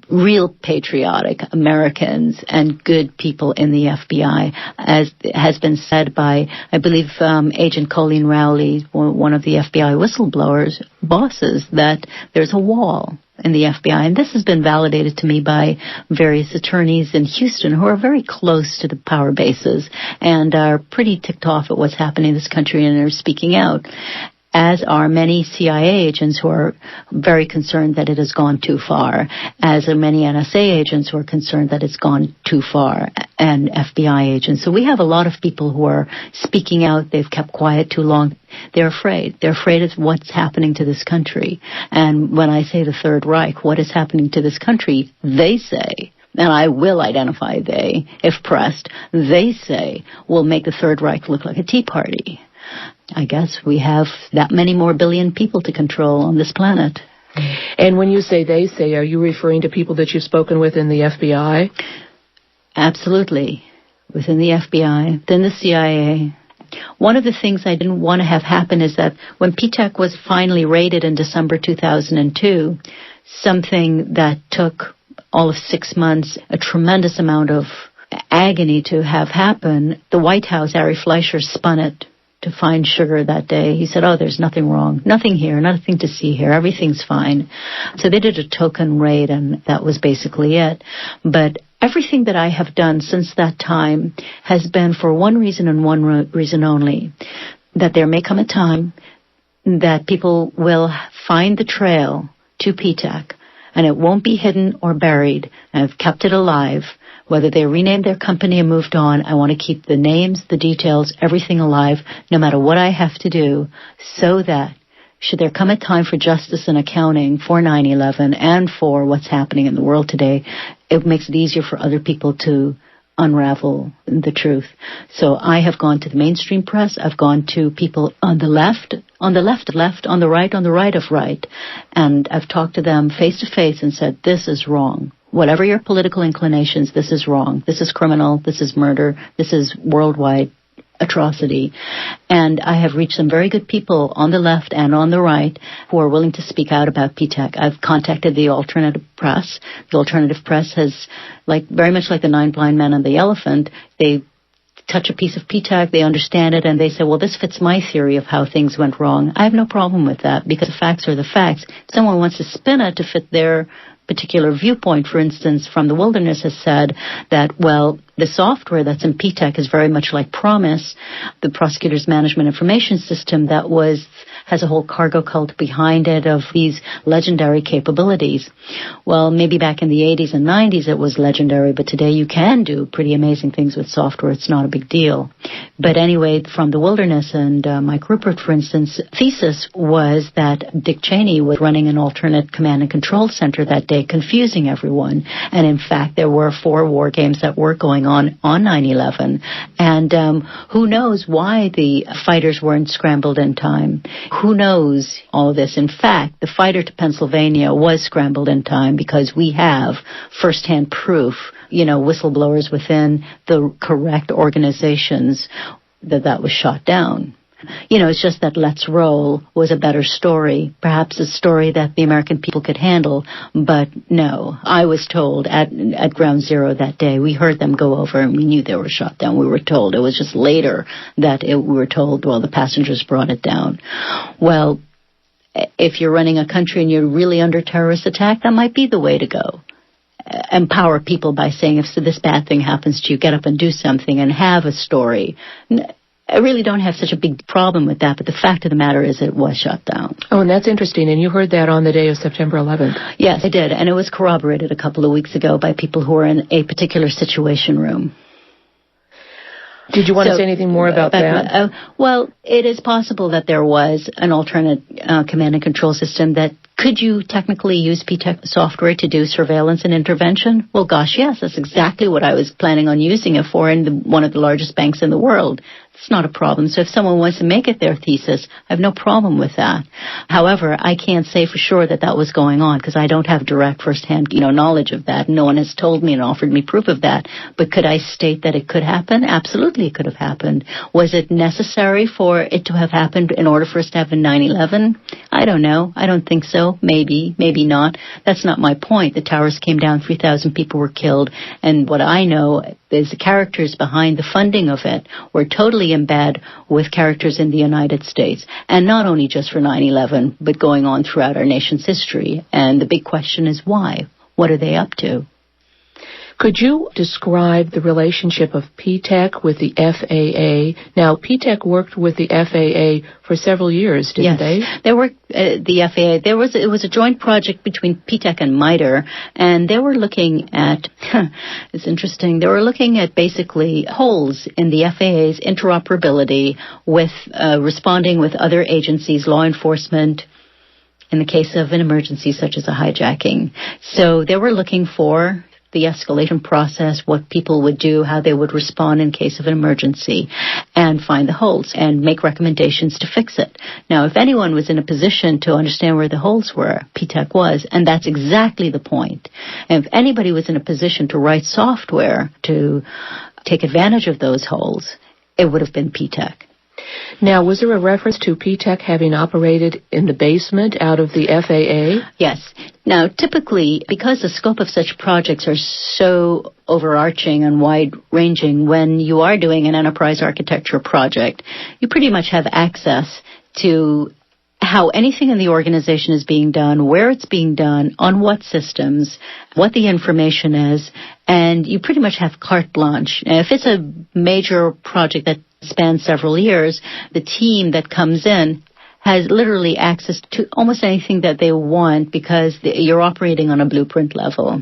real patriotic Americans and good people in the FBI, as has been said by, I believe, Agent Colleen Rowley, one of the FBI whistleblowers' bosses, that there's a wall in the FBI. And this has been validated to me by various attorneys in Houston who are very close to the power bases and are pretty ticked off at what's happening in this country and are speaking out, as are many CIA agents who are very concerned that it has gone too far, as are many NSA agents who are concerned that it's gone too far, and FBI agents. So we have a lot of people who are speaking out. They've kept quiet too long. They're afraid. They're afraid of what's happening to this country. And when I say the Third Reich, what is happening to this country, they say, and I will identify they, if pressed, they say will make the Third Reich look like a Tea Party. I guess we have that many more billion people to control on this planet. And when you say they say, are you referring to people that you've spoken with in the FBI? Absolutely. Within the FBI, within the CIA. One of the things I didn't want to have happen is that when Ptech was finally raided in December 2002, something that took all of 6 months, a tremendous amount of agony to have happen, the White House, Ari Fleischer, spun it to find sugar that day. He said, oh, there's nothing wrong, nothing here, nothing to see here, everything's fine. So they did a token raid, and that was basically it. But everything that I have done since that time has been for one reason and one reason only, that there may come a time that people will find the trail to Ptech, and it won't be hidden or buried. I've kept it alive. Whether they renamed their company and moved on, I want to keep the names, the details, everything alive, no matter what I have to do, so that should there come a time for justice and accounting for 9/11 and for what's happening in the world today, it makes it easier for other people to unravel the truth. So I have gone to the mainstream press. I've gone to people on the left, on the left, on the right of right, and I've talked to them face to face and said, this is wrong. Whatever your political inclinations, this is wrong. This is criminal. This is murder. This is worldwide atrocity. And I have reached some very good people on the left and on the right who are willing to speak out about Ptech. I've contacted the alternative press. The alternative press has, very much like the Nine Blind Men and the Elephant, they touch a piece of Ptech, they understand it, and they say, well, this fits my theory of how things went wrong. I have no problem with that, because the facts are the facts. If someone wants to spin it to fit their particular viewpoint, for instance, from the Wilderness has said that, well, the software that's in Ptech is very much like PROMIS, the Prosecutor's Management Information System that has a whole cargo cult behind it of these legendary capabilities. Well, maybe back in the 80s and 90s it was legendary, but today you can do pretty amazing things with software. It's not a big deal. But anyway, from the Wilderness and Mike Rupert, for instance, thesis was that Dick Cheney was running an alternate command and control center that day, confusing everyone. And in fact, there were 4 war games that were going on 9/11. And who knows why the fighters weren't scrambled in time? Who knows all of this? In fact, the fighter to Pennsylvania was scrambled in time because we have firsthand proof, whistleblowers within the correct organizations that was shot down. It's just that Let's Roll was a better story, perhaps a story that the American people could handle. But no, I was told at Ground Zero that day, we heard them go over and we knew they were shot down. We were told. It was just later that we were told, well, the passengers brought it down. Well, if you're running a country and you're really under terrorist attack, that might be the way to go. Empower people by saying, if this bad thing happens to you, get up and do something and have a story. I really don't have such a big problem with that, but the fact of the matter is it was shut down. Oh, and that's interesting. And you heard that on the day of September 11th. Yes, I did. And it was corroborated a couple of weeks ago by people who were in a particular situation room. Did you want to say anything more about that? Well, it is possible that there was an alternate command and control system that could you technically use Ptech software to do surveillance and intervention? Well, gosh, yes, that's exactly what I was planning on using it for in one of the largest banks in the world. It's not a problem. So if someone wants to make it their thesis, I have no problem with that. However, I can't say for sure that was going on because I don't have direct firsthand, knowledge of that. No one has told me and offered me proof of that. But could I state that it could happen? Absolutely, it could have happened. Was it necessary for it to have happened in order for us to have a 9/11? I don't know. I don't think so. Maybe, maybe not. That's not my point. The towers came down, 3,000 people were killed, and what I know is the characters behind the funding of it were totally in bed with characters in the United States, and not only just for 9/11, but going on throughout our nation's history. And the big question is why? What are they up to? Could you describe the relationship of Ptech with the FAA? Now, Ptech worked with the FAA for several years, didn't they? Yes, they worked the FAA. It was a joint project between Ptech and MITRE, and they were looking at, it's interesting, they were looking at basically holes in the FAA's interoperability with responding with other agencies, law enforcement, in the case of an emergency such as a hijacking. So they were looking for the escalation process, what people would do, how they would respond in case of an emergency, and find the holes and make recommendations to fix it. Now, if anyone was in a position to understand where the holes were, Ptech was, and that's exactly the point. And if anybody was in a position to write software to take advantage of those holes, it would have been Ptech. Now, was there a reference to Ptech having operated in the basement out of the FAA? Yes. Now, typically, because the scope of such projects are so overarching and wide-ranging, when you are doing an enterprise architecture project, you pretty much have access to how anything in the organization is being done, where it's being done, on what systems, what the information is, and you pretty much have carte blanche. If it's a major project that spans several years, the team that comes in has literally access to almost anything that they want because you're operating on a blueprint level,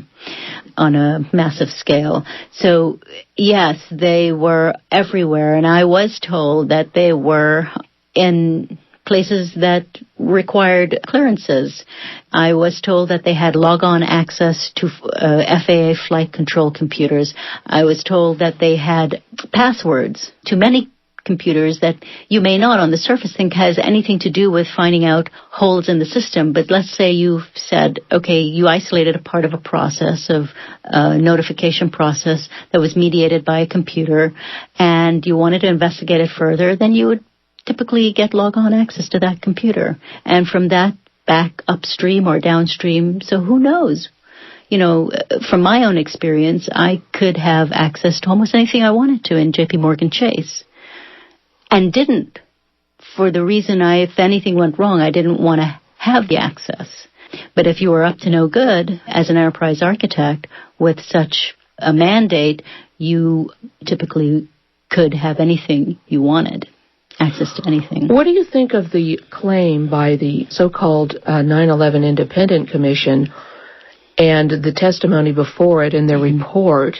on a massive scale. So, yes, they were everywhere, and I was told that they were in places that required clearances. I was told that they had log-on access to FAA flight control computers. I was told that they had passwords to many computers that you may not on the surface think has anything to do with finding out holes in the system. But let's say you've said, okay, you isolated a part of a process of notification process that was mediated by a computer and you wanted to investigate it further, then you would typically get log-on access to that computer. And from that back upstream or downstream, so who knows? From my own experience, I could have access to almost anything I wanted to in JP Morgan Chase. And didn't, for the reason if anything went wrong, I didn't want to have the access. But if you were up to no good as an enterprise architect with such a mandate, you typically could have anything you wanted, access to anything. What do you think of the claim by the so-called 9/11 Independent Commission and the testimony before it in their report?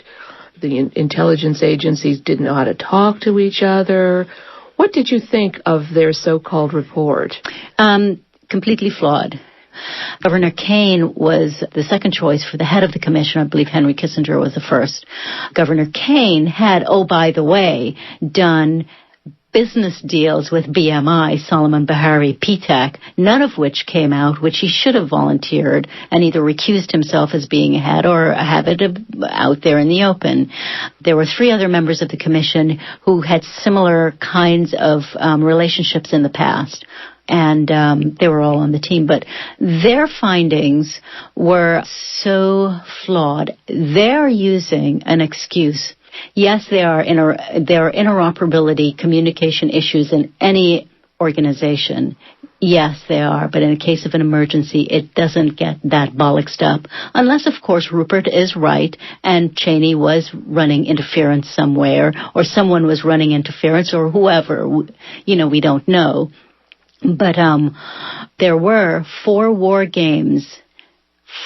The intelligence agencies didn't know how to talk to each other. What did you think of their so-called report? Completely flawed. Governor Kaine was the second choice for the head of the commission. I believe Henry Kissinger was the first. Governor Kaine had, oh, by the way, done business deals with BMI, Solomon Bahari, Ptech, none of which came out, which he should have volunteered and either recused himself as being ahead or have it out there in the open. There were 3 other members of the commission who had similar kinds of relationships in the past. And they were all on the team. But their findings were so flawed. They're using an excuse. Yes, there are interoperability communication issues in any organization. Yes, they are. But in the case of an emergency, it doesn't get that bollocksed up. Unless, of course, Rupert is right and Cheney was running interference somewhere or someone was running interference or whoever. We don't know. But there were 4 war games,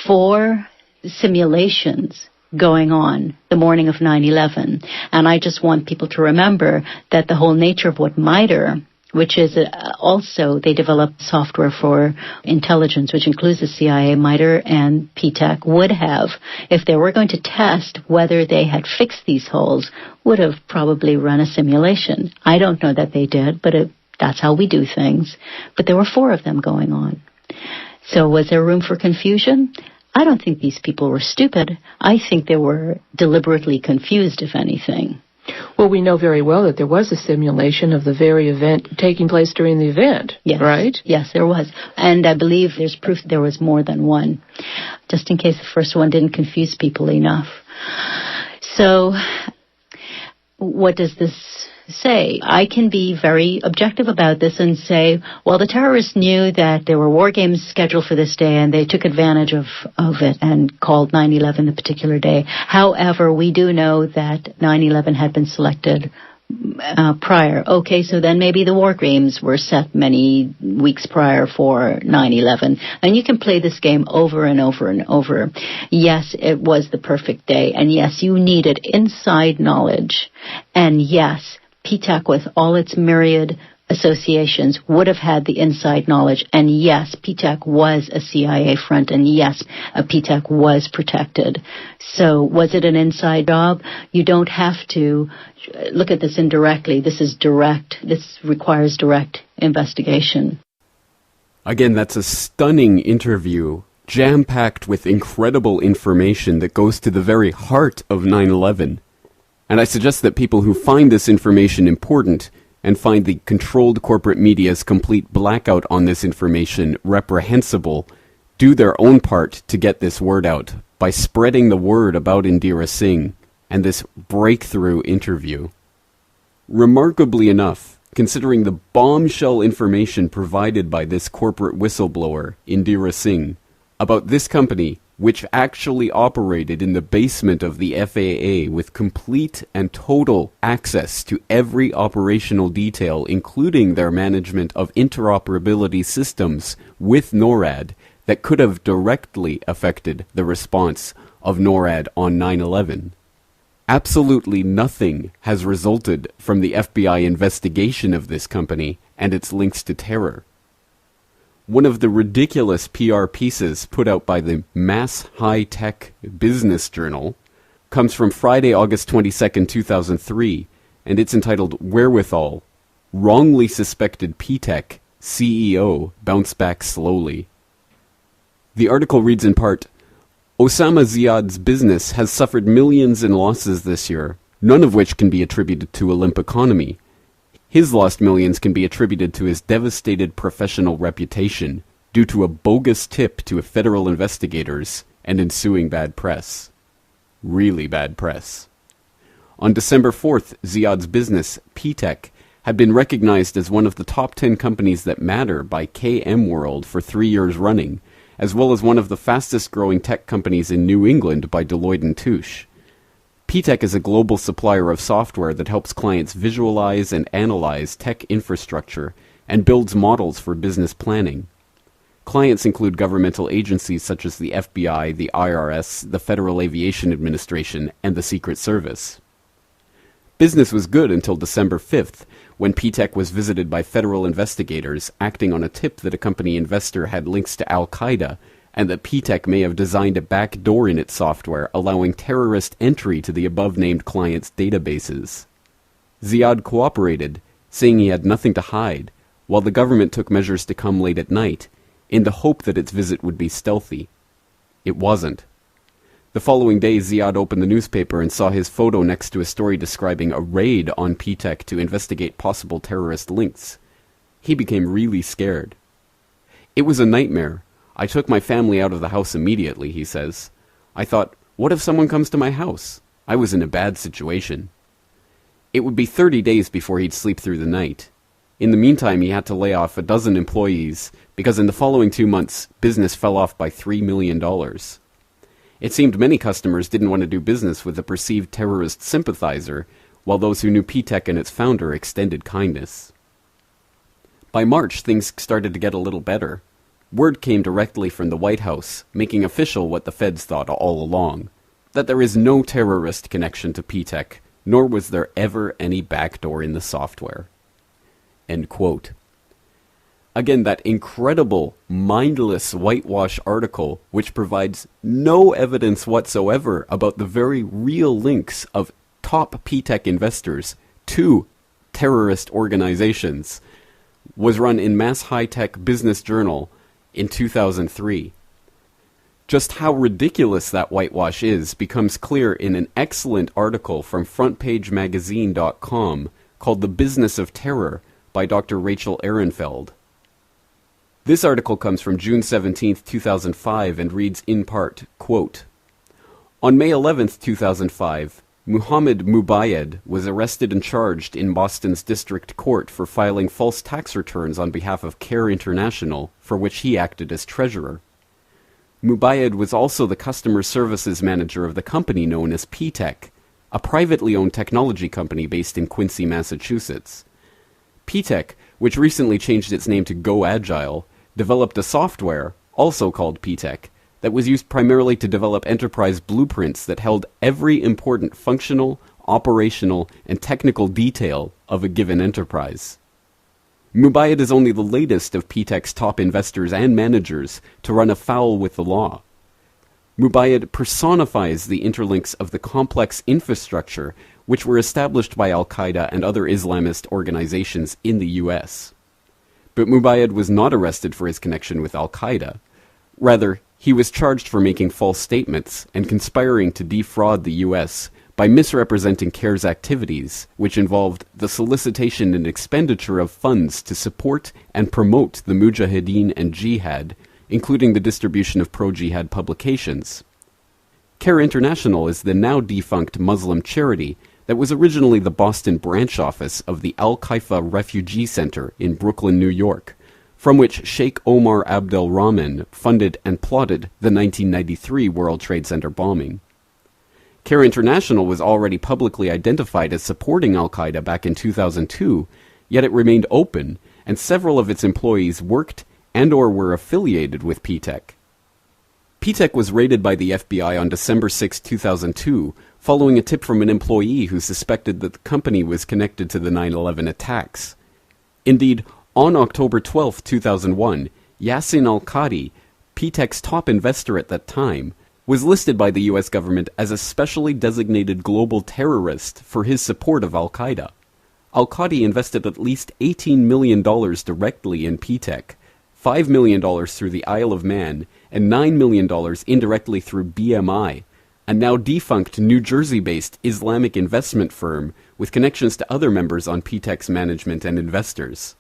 4 simulations going on the morning of 9/11. And I just want people to remember that the whole nature of what MITRE, which is also, they developed software for intelligence, which includes the CIA, MITRE and Ptech, would have, if they were going to test whether they had fixed these holes, would have probably run a simulation. I don't know that they did, but that's how we do things. But there were 4 of them going on. So was there room for confusion? I don't think these people were stupid. I think they were deliberately confused, if anything. Well, we know very well that there was a simulation of the very event taking place during the event, yes. Right? Yes, there was. And I believe there's proof there was more than one, just in case the first one didn't confuse people enough. So what does this say? I can be very objective about this and say, well, the terrorists knew that there were war games scheduled for this day and they took advantage of it and called 9/11 the particular day. However, we do know that 9/11 had been selected prior. Okay, so then maybe the war games were set many weeks prior for 9/11. And you can play this game over and over and over. Yes, it was the perfect day. And yes, you needed inside knowledge. And yes, Ptech, with all its myriad associations, would have had the inside knowledge. And yes, Ptech was a CIA front. And yes, Ptech was protected. So was it an inside job? You don't have to look at this indirectly. This is direct. This requires direct investigation. Again, that's a stunning interview, jam-packed with incredible information that goes to the very heart of 9/11. And I suggest that people who find this information important and find the controlled corporate media's complete blackout on this information reprehensible do their own part to get this word out by spreading the word about Indira Singh and this breakthrough interview. Remarkably enough, considering the bombshell information provided by this corporate whistleblower, Indira Singh, about this company, which actually operated in the basement of the FAA with complete and total access to every operational detail, including their management of interoperability systems with NORAD that could have directly affected the response of NORAD on 9/11. Absolutely nothing has resulted from the FBI investigation of this company and its links to terror. One of the ridiculous PR pieces put out by the Mass High Tech Business Journal comes from Friday, August 22nd, 2003, and it's entitled Wherewithal, Wrongly Suspected Ptech CEO Bounce Back Slowly. The article reads in part, Osama Ziad's business has suffered millions in losses this year, none of which can be attributed to a limp economy. His lost millions can be attributed to his devastated professional reputation due to a bogus tip to federal investigators and ensuing bad press. Really bad press. On December 4th, Ziad's business, Ptech, had been recognized as one of the top 10 companies that matter by KM World for 3 years running, as well as one of the fastest-growing tech companies in New England by Deloitte & Touche. Ptech is a global supplier of software that helps clients visualize and analyze tech infrastructure and builds models for business planning. Clients include governmental agencies such as the FBI, the IRS, the Federal Aviation Administration, and the Secret Service. Business was good until December 5th, when Ptech was visited by federal investigators acting on a tip that a company investor had links to Al-Qaeda and that Ptech may have designed a back door in its software allowing terrorist entry to the above-named clients' databases. Ziad cooperated, saying he had nothing to hide, while the government took measures to come late at night, in the hope that its visit would be stealthy. It wasn't. The following day, Ziad opened the newspaper and saw his photo next to a story describing a raid on Ptech to investigate possible terrorist links. He became really scared. "It was a nightmare. I took my family out of the house immediately," he says. "I thought, what if someone comes to my house? I was in a bad situation." It would be 30 days before he'd sleep through the night. In the meantime, he had to lay off a dozen employees because in the following 2 months, business fell off by $3 million. It seemed many customers didn't want to do business with a perceived terrorist sympathizer, while those who knew Ptech and its founder extended kindness. By March, things started to get a little better. Word came directly from the White House, making official what the feds thought all along, that there is no terrorist connection to Ptech, nor was there ever any backdoor in the software. End quote. Again, that incredible, mindless whitewash article, which provides no evidence whatsoever about the very real links of top Ptech investors to terrorist organizations, was run in Mass High-Tech Business Journal in 2003. Just how ridiculous that whitewash is becomes clear in an excellent article from FrontPageMagazine.com called The Business of Terror by Dr. Rachel Ehrenfeld. This article comes from June 17, 2005, and reads in part, quote, "On May 11, 2005, Muhammad Mubayed was arrested and charged in Boston's District Court for filing false tax returns on behalf of Care International, for which he acted as treasurer. Mubayed was also the customer services manager of the company known as Ptech, a privately owned technology company based in Quincy, Massachusetts. Ptech, which recently changed its name to Go Agile, developed a software, also called Ptech, that was used primarily to develop enterprise blueprints that held every important functional, operational, and technical detail of a given enterprise. Mubayed is only the latest of Ptech's top investors and managers to run afoul with the law. Mubayed personifies the interlinks of the complex infrastructure which were established by Al-Qaeda and other Islamist organizations in the U.S. But Mubayed was not arrested for his connection with Al-Qaeda. Rather, he was charged for making false statements and conspiring to defraud the U.S. by misrepresenting CARE's activities, which involved the solicitation and expenditure of funds to support and promote the Mujahideen and Jihad, including the distribution of pro-Jihad publications. CARE International is the now-defunct Muslim charity that was originally the Boston branch office of the Al-Khaifa Refugee Center in Brooklyn, New York, from which Sheikh Omar Abdel Rahman funded and plotted the 1993 World Trade Center bombing. CARE International was already publicly identified as supporting Al-Qaeda back in 2002, yet it remained open, and several of its employees worked and or were affiliated with Ptech. Ptech was raided by the FBI on December 6, 2002, following a tip from an employee who suspected that the company was connected to the 9/11 attacks. Indeed, on October 12, 2001, Yassin Al-Qadi, Ptech's top investor at that time, was listed by the U.S. government as a specially designated global terrorist for his support of Al-Qaeda. Al-Qadi invested at least $18 million directly in Ptech, $5 million through the Isle of Man, and $9 million indirectly through BMI, a now defunct New Jersey-based Islamic investment firm with connections to other members on Ptech's management and investors.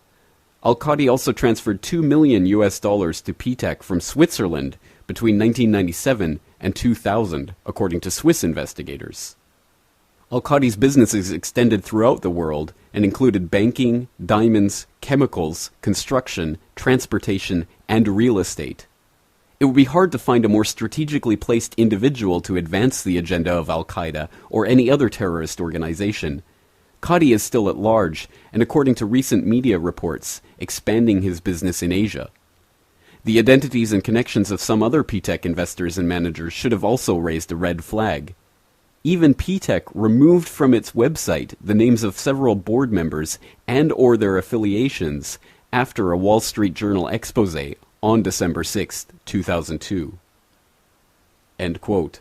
Al-Qadi also transferred $2 million to Ptech from Switzerland between 1997 and 2000, according to Swiss investigators. Al-Qadi's businesses extended throughout the world and included banking, diamonds, chemicals, construction, transportation, and real estate. It would be hard to find a more strategically placed individual to advance the agenda of al-Qaeda or any other terrorist organization. Qadi is still at large, and according to recent media reports, expanding his business in Asia. The identities and connections of some other Ptech investors and managers should have also raised a red flag. Even Ptech removed from its website the names of several board members and or their affiliations after a Wall Street Journal expose on December 6, 2002. End quote.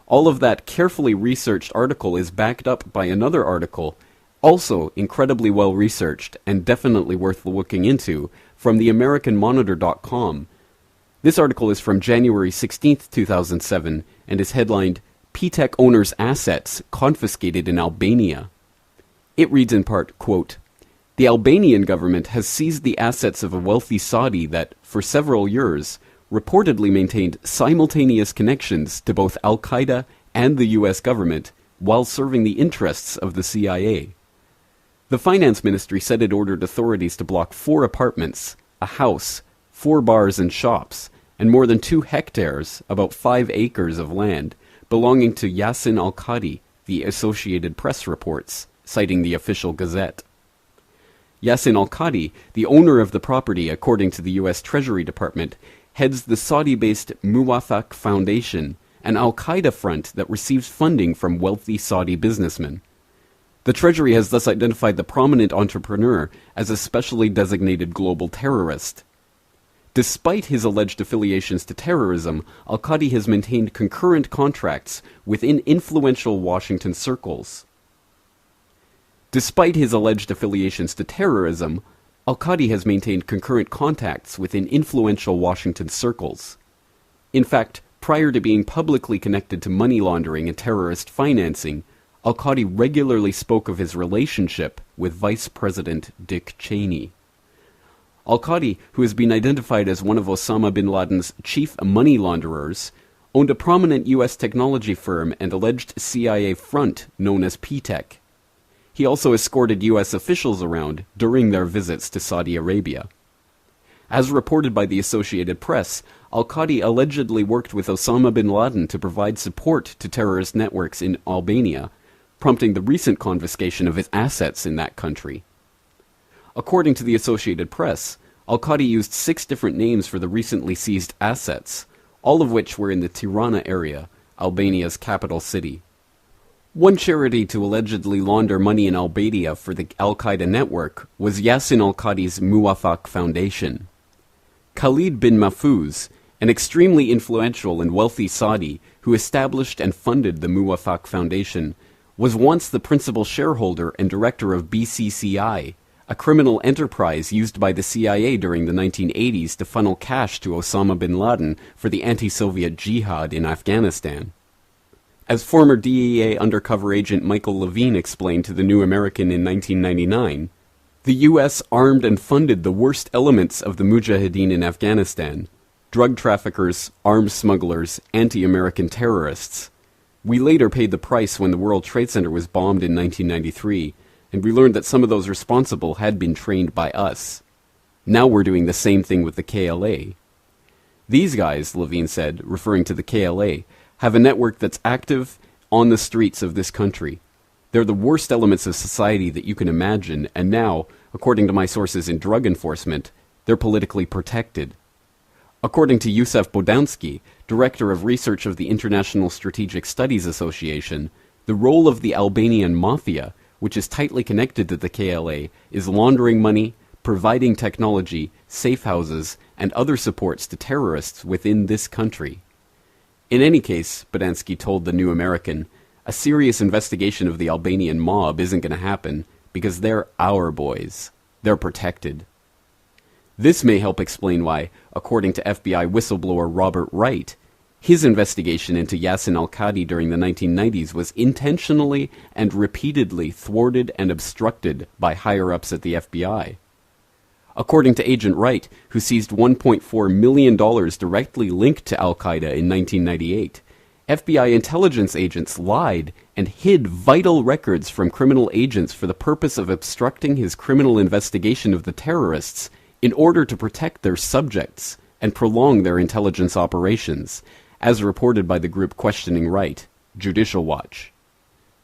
All of that carefully researched article is backed up by another article, also incredibly well researched and definitely worth looking into, from the AmericanMonitor.com. This article is from January 16, 2007, and is headlined, Ptech Owners' Assets Confiscated in Albania. It reads in part, quote, the Albanian government has seized the assets of a wealthy Saudi that, for several years, reportedly maintained simultaneous connections to both al-Qaeda and the U.S. government while serving the interests of the CIA. The finance ministry said it ordered authorities to block 4 apartments, a house, 4 bars and shops, and more than 2 hectares, about 5 acres of land, belonging to Yassin al-Qadi, the Associated Press reports, citing the official gazette. Yassin al-Qadi, the owner of the property according to the U.S. Treasury Department, heads the Saudi-based Muwafaq Foundation, an al-Qaeda front that receives funding from wealthy Saudi businessmen. The Treasury has thus identified the prominent entrepreneur as a specially designated global terrorist. Despite his alleged affiliations to terrorism, al-Qadi has maintained concurrent contracts within influential Washington circles. Despite his alleged affiliations to terrorism, al-Qadi has maintained concurrent contacts within influential Washington circles. In fact, prior to being publicly connected to money laundering and terrorist financing, al-Qadi regularly spoke of his relationship with Vice President Dick Cheney. Al-Qadi, who has been identified as one of Osama bin Laden's chief money launderers, owned a prominent U.S. technology firm and alleged CIA front known as Ptech. He also escorted U.S. officials around during their visits to Saudi Arabia. As reported by the Associated Press, al-Qadi allegedly worked with Osama bin Laden to provide support to terrorist networks in Albania, prompting the recent confiscation of his assets in that country. According to the Associated Press, al-Qadi used 6 different names for the recently seized assets, all of which were in the Tirana area, Albania's capital city. One charity to allegedly launder money in Albania for the al-Qaeda network was Yassin al-Qadi's Muwafaq Foundation. Khalid bin Mahfouz, an extremely influential and wealthy Saudi who established and funded the Muwafaq Foundation, was once the principal shareholder and director of BCCI, a criminal enterprise used by the CIA during the 1980s to funnel cash to Osama bin Laden for the anti-Soviet jihad in Afghanistan. As former DEA undercover agent Michael Levine explained to the New American in 1999, the U.S. armed and funded the worst elements of the Mujahideen in Afghanistan: drug traffickers, arms smugglers, anti-American terrorists. We later paid the price when the World Trade Center was bombed in 1993, and we learned that some of those responsible had been trained by us. Now we're doing the same thing with the KLA. These guys, Levine said, referring to the KLA, have a network that's active on the streets of this country. They're the worst elements of society that you can imagine, and now, according to my sources in drug enforcement, they're politically protected. According to Yusuf Bodansky, director of research of the International Strategic Studies Association, the role of the Albanian mafia, which is tightly connected to the KLA, is laundering money, providing technology, safe houses, and other supports to terrorists within this country. In any case, Bodansky told the New American, a serious investigation of the Albanian mob isn't going to happen because they're our boys. They're protected. This may help explain why, according to FBI whistleblower Robert Wright, his investigation into Yassin al-Qadi during the 1990s was intentionally and repeatedly thwarted and obstructed by higher-ups at the FBI. According to Agent Wright, who seized $1.4 million directly linked to al-Qaeda in 1998, FBI intelligence agents lied and hid vital records from criminal agents for the purpose of obstructing his criminal investigation of the terrorists in order to protect their subjects, and prolong their intelligence operations, as reported by the group questioning Wright, Judicial Watch.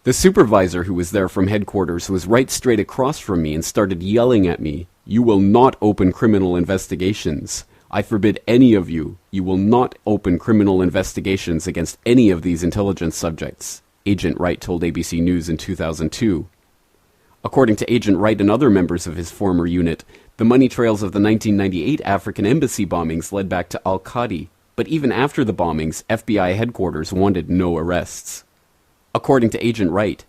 The supervisor who was there from headquarters was right straight across from me and started yelling at me, "You will not open criminal investigations. I forbid any of you. You will not open criminal investigations against any of these intelligence subjects," Agent Wright told ABC News in 2002. According to Agent Wright and other members of his former unit, the money trails of the 1998 African embassy bombings led back to Al-Qadi, but even after the bombings, FBI headquarters wanted no arrests. According to Agent Wright,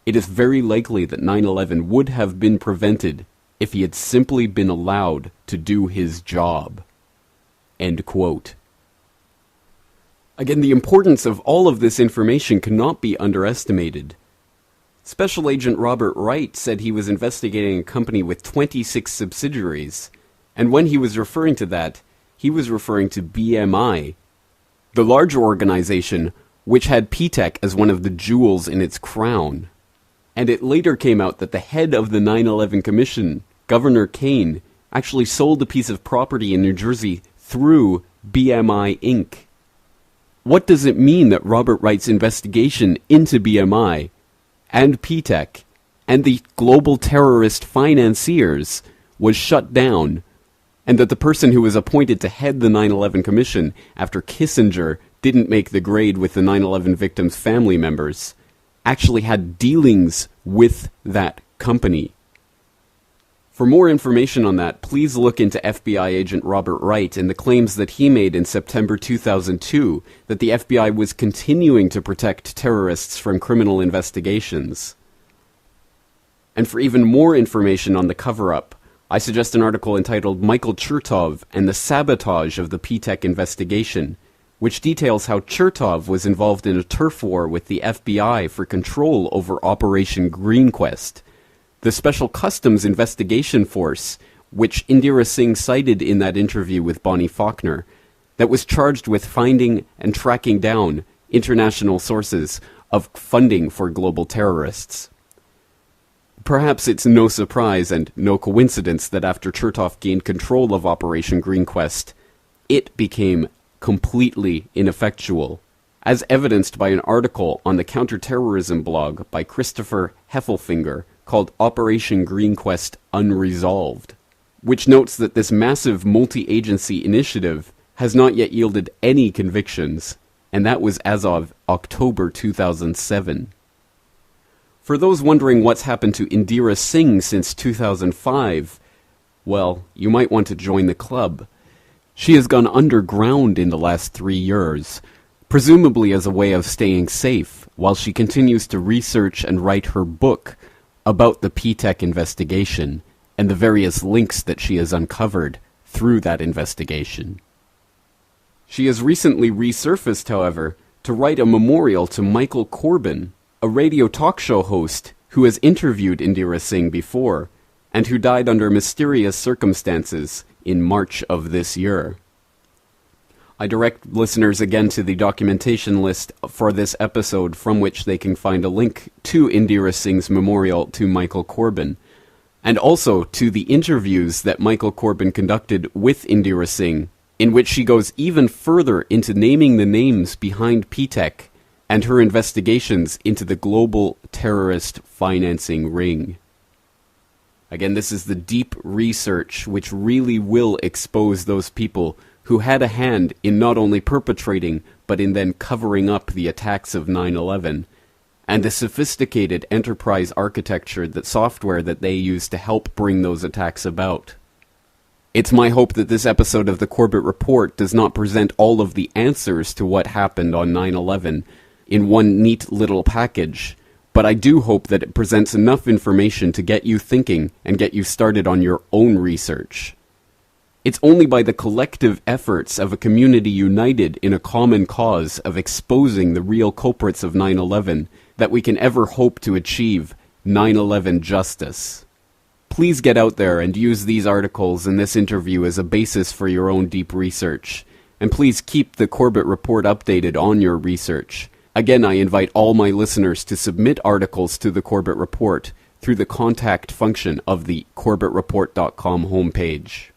it is very likely that 9/11 would have been prevented if he had simply been allowed to do his job. End quote. Again, the importance of all of this information cannot be underestimated. Special Agent Robert Wright said he was investigating a company with 26 subsidiaries, and when he was referring to that, he was referring to BMI, the larger organization which had Ptech as one of the jewels in its crown. And it later came out that the head of the 9/11 Commission, Governor Kane, actually sold a piece of property in New Jersey through BMI Inc. What does it mean that Robert Wright's investigation into BMI and Ptech and the global terrorist financiers was shut down, and that the person who was appointed to head the 9/11 Commission after Kissinger didn't make the grade with the 9/11 victims' family members, actually had dealings with that company? For more information on that, please look into FBI agent Robert Wright and the claims that he made in September 2002 that the FBI was continuing to protect terrorists from criminal investigations. And for even more information on the cover-up, I suggest an article entitled "Michael Chertoff and the Sabotage of the Ptech Investigation," which details how Chertoff was involved in a turf war with the FBI for control over Operation Greenquest, the Special Customs Investigation Force, which Indira Singh cited in that interview with Bonnie Faulkner, that was charged with finding and tracking down international sources of funding for global terrorists. Perhaps it's no surprise and no coincidence that after Chertoff gained control of Operation Greenquest, it became completely ineffectual, as evidenced by an article on the counterterrorism blog by Christopher Heffelfinger called Operation Greenquest Unresolved, which notes that this massive multi-agency initiative has not yet yielded any convictions, and that was as of October 2007. For those wondering what's happened to Indira Singh since 2005, well, you might want to join the club. She has gone underground in the last 3 years, presumably as a way of staying safe, while she continues to research and write her book about the Ptech investigation and the various links that she has uncovered through that investigation. She has recently resurfaced, however, to write a memorial to Michael Corbett, a radio talk show host who has interviewed Indira Singh before, and who died under mysterious circumstances in March of this year. I direct listeners again to the documentation list for this episode, from which they can find a link to Indira Singh's memorial to Michael Corbett, and also to the interviews that Michael Corbett conducted with Indira Singh, in which she goes even further into naming the names behind Ptech and her investigations into the global terrorist financing ring. Again, this is the deep research which really will expose those people who had a hand in not only perpetrating, but in then covering up the attacks of 9/11, and the sophisticated enterprise architecture, that software that they used to help bring those attacks about. It's my hope that this episode of the Corbett Report does not present all of the answers to what happened on 9/11 in one neat little package, but I do hope that it presents enough information to get you thinking and get you started on your own research. It's only by the collective efforts of a community united in a common cause of exposing the real culprits of 9/11 that we can ever hope to achieve 9/11 justice. Please get out there and use these articles and this interview as a basis for your own deep research. And please keep the Corbett Report updated on your research. Again, I invite all my listeners to submit articles to the Corbett Report through the contact function of the CorbettReport.com homepage.